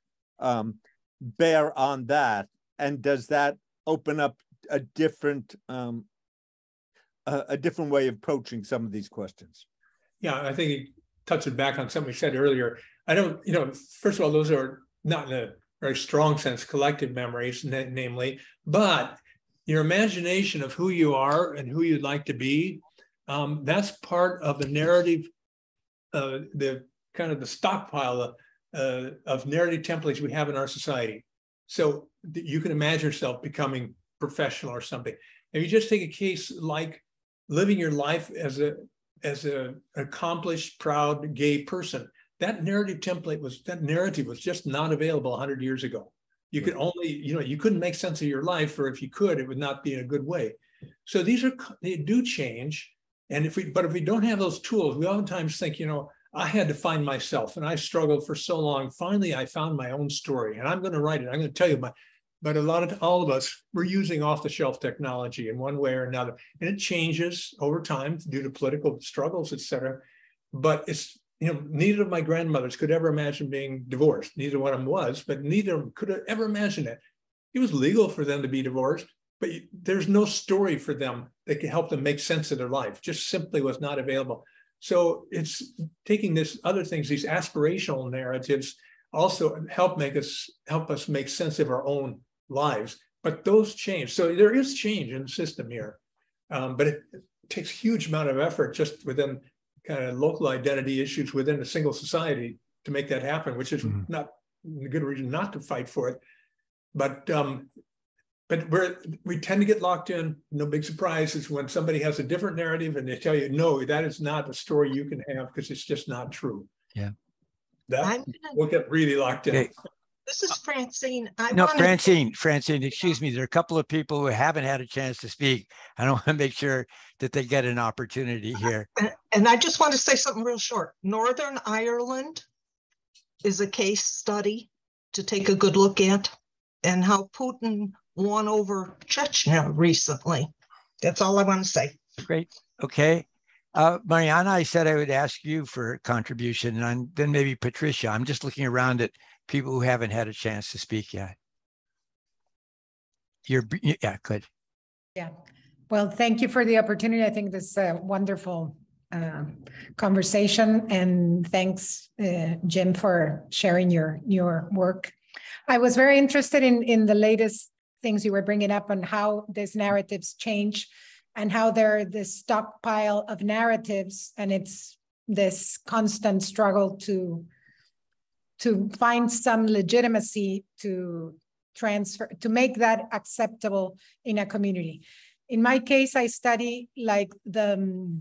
bear on that? And does that open up a different way of approaching some of these questions? Yeah, I think it touches back on something we said earlier. I don't, first of all, those are not in a very strong sense collective memories, namely, but your imagination of who you are and who you'd like to be, that's part of the narrative, the kind of the stockpile of narrative templates we have in our society. So you can imagine yourself becoming professional or something. If you just take a case like living your life as an accomplished, proud, gay person, that narrative was just not available 100 years ago. You could only, you couldn't make sense of your life, or if you could, it would not be in a good way. So they do change. And if we don't have those tools, we oftentimes think, I had to find myself, and I struggled for so long. Finally, I found my own story, and I'm going to write it. I'm going to tell you but all of us, we're using off-the-shelf technology in one way or another, and it changes over time due to political struggles, et cetera. But it's, neither of my grandmothers could ever imagine being divorced. Neither one of them was, but neither of them could have ever imagined it. It was legal for them to be divorced, but there's no story for them that can help them make sense of their life. Just simply was not available. So it's taking these other things, these aspirational narratives, also help us make sense of our own lives. But those change. So there is change in the system here, but it takes a huge amount of effort just within kind of local identity issues within a single society to make that happen, which is not a good reason not to fight for it. But we tend to get locked in. No big surprise is when somebody has a different narrative and they tell you, no, that is not a story you can have because it's just not true. Yeah. We'll get really locked in. Okay. This is Francine. Francine, excuse me. There are a couple of people who haven't had a chance to speak. I don't want to make sure that they get an opportunity here. And I just want to say something real short. Northern Ireland is a case study to take a good look at, and how Putin won over Chechnya recently. That's all I want to say. Great. Okay. Mariana, I said I would ask you for a contribution, and then maybe Patricia. I'm just looking around at people who haven't had a chance to speak yet. Yeah, good. Yeah. Well, thank you for the opportunity. I think this is a wonderful conversation, and thanks, Jim, for sharing your work. I was very interested in the latest things you were bringing up on how these narratives change and how they're this stockpile of narratives, and it's this constant struggle to find some legitimacy to transfer, to make that acceptable in a community. In my case, I study like the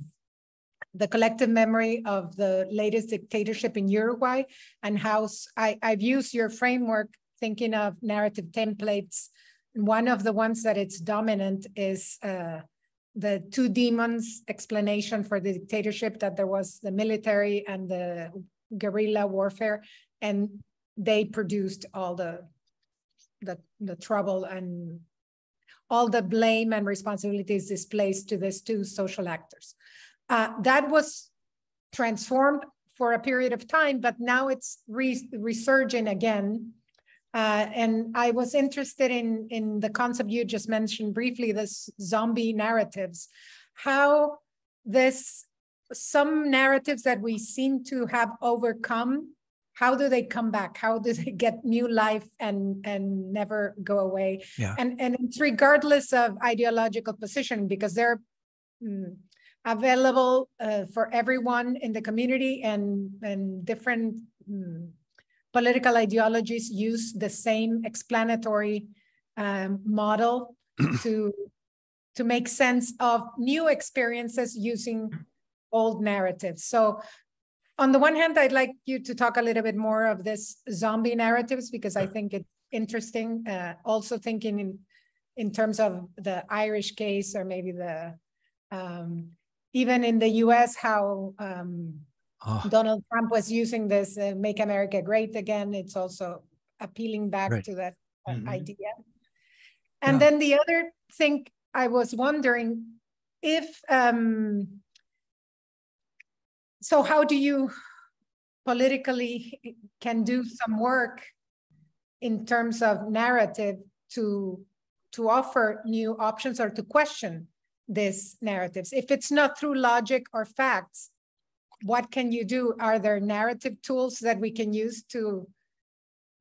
collective memory of the latest dictatorship in Uruguay, and how I've used your framework thinking of narrative templates. One of the ones that it's dominant is the two demons explanation for the dictatorship, that there was the military and the guerrilla warfare, and they produced all the trouble, and all the blame and responsibilities displaced to these two social actors. That was transformed for a period of time, but now it's resurging again. And I was interested in the concept you just mentioned briefly, this zombie narratives, how some narratives that we seem to have overcome, how do they come back? How do they get new life and never go away? Yeah. And it's regardless of ideological position, because they're available for everyone in the community, and different political ideologies use the same explanatory model to make sense of new experiences using old narratives. So on the one hand, I'd like you to talk a little bit more of this zombie narratives, because I think it's interesting. Also thinking in terms of the Irish case, or maybe the even in the US, how Donald Trump was using this Make America Great Again. It's also appealing back to that idea. And then the other thing I was wondering if, so how do you politically can do some work in terms of narrative to offer new options or to question these narratives? If it's not through logic or facts, what can you do? Are there narrative tools that we can use to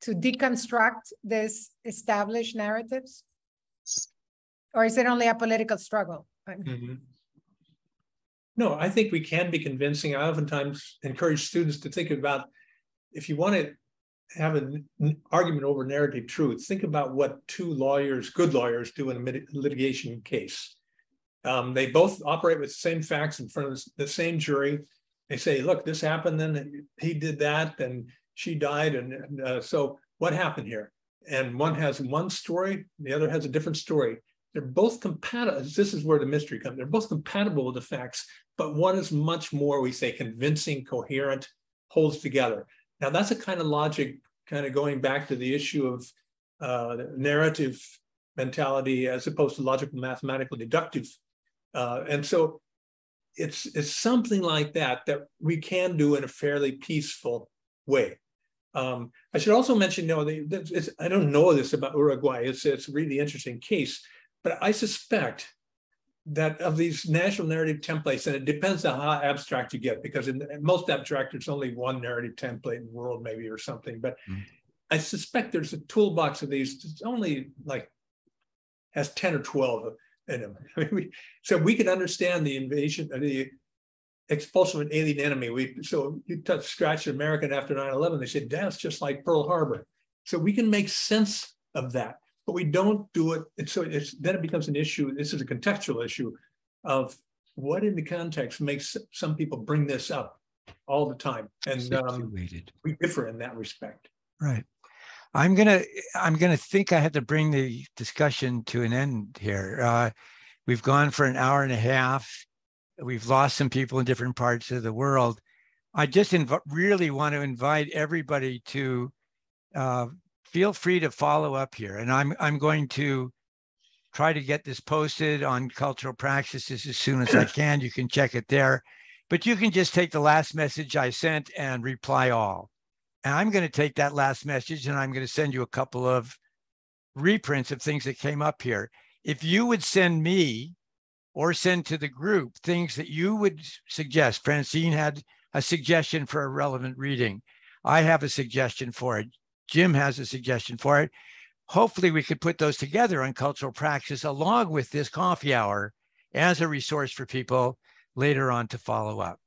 deconstruct these established narratives? Or is it only a political struggle? No, I think we can be convincing. I oftentimes encourage students to think about, if you want to have an argument over narrative truth, think about what two lawyers, good lawyers, do in a litigation case. They both operate with the same facts in front of the same jury. They say, look, this happened, then he did that, and she died, and so what happened here? And one has one story, the other has a different story. They're both compatible. This is where the mystery comes. They're both compatible with the facts, but one is much more, we say, convincing, coherent, holds together. Now, that's a kind of logic, kind of going back to the issue of narrative mentality as opposed to logical, mathematical, deductive. And so it's something like that we can do in a fairly peaceful way. I should also mention, I don't know this about Uruguay. It's a really interesting case, but I suspect that of these national narrative templates, and it depends on how abstract you get, because in most abstract, there's only one narrative template in the world, maybe, or something. But I suspect there's a toolbox of these. It's only like has 10 or 12 in them. So we can understand the invasion, the expulsion of an alien enemy. So you scratch American after 9/11, they said, that's just like Pearl Harbor. So we can make sense of that, but we don't do it. And so then it becomes an issue. This is a contextual issue of what in the context makes some people bring this up all the time. And we differ in that respect. Right. I'm gonna think I had to bring the discussion to an end here. We've gone for an hour and a half. We've lost some people in different parts of the world. I just really want to invite everybody to feel free to follow up here. And I'm going to try to get this posted on Cultural Praxis as soon as I can. You can check it there. But you can just take the last message I sent and reply all. And I'm going to take that last message and I'm going to send you a couple of reprints of things that came up here. If you would send me or send to the group things that you would suggest. Francine had a suggestion for a relevant reading. I have a suggestion for it. Jim has a suggestion for it. Hopefully we could put those together on Cultural Praxis along with this coffee hour as a resource for people later on to follow up.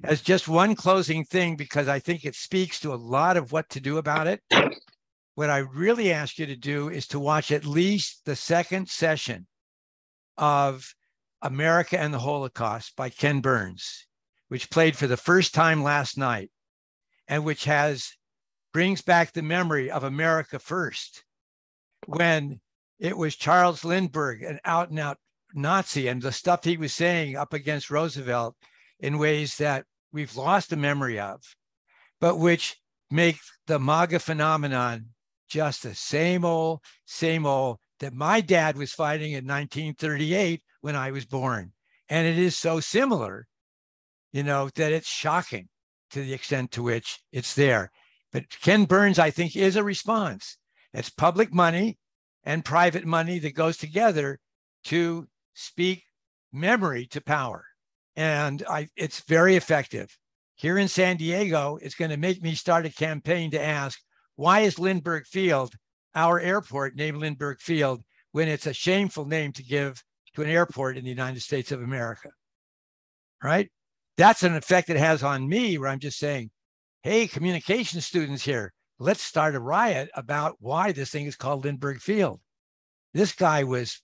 As just one closing thing, because I think it speaks to a lot of what to do about it, what I really ask you to do is to watch at least the second session of America and the Holocaust by Ken Burns, which played for the first time last night, and which brings back the memory of America First, when it was Charles Lindbergh, an out-and-out Nazi, and the stuff he was saying up against Roosevelt in ways that we've lost the memory of, but which make the MAGA phenomenon just the same old that my dad was fighting in 1938 when I was born. And it is so similar, that it's shocking to the extent to which it's there. But Ken Burns, I think, is a response. It's public money and private money that goes together to speak memory to power. And it's very effective. Here in San Diego, it's going to make me start a campaign to ask, why is Lindbergh Field, our airport named Lindbergh Field, when it's a shameful name to give to an airport in the United States of America, right? That's an effect it has on me, where I'm just saying, hey, communication students here, let's start a riot about why this thing is called Lindbergh Field. This guy was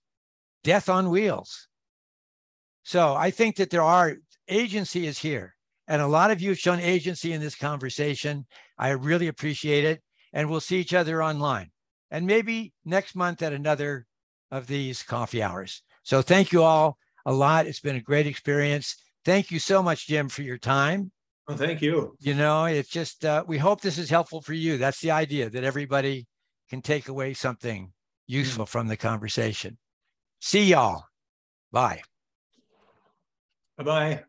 death on wheels. So I think that agency is here. And a lot of you have shown agency in this conversation. I really appreciate it. And we'll see each other online. And maybe next month at another of these coffee hours. So thank you all a lot. It's been a great experience. Thank you so much, Jim, for your time. Well, thank you. You know, it's just, we hope this is helpful for you. That's the idea, that everybody can take away something useful from the conversation. See y'all. Bye. Bye-bye.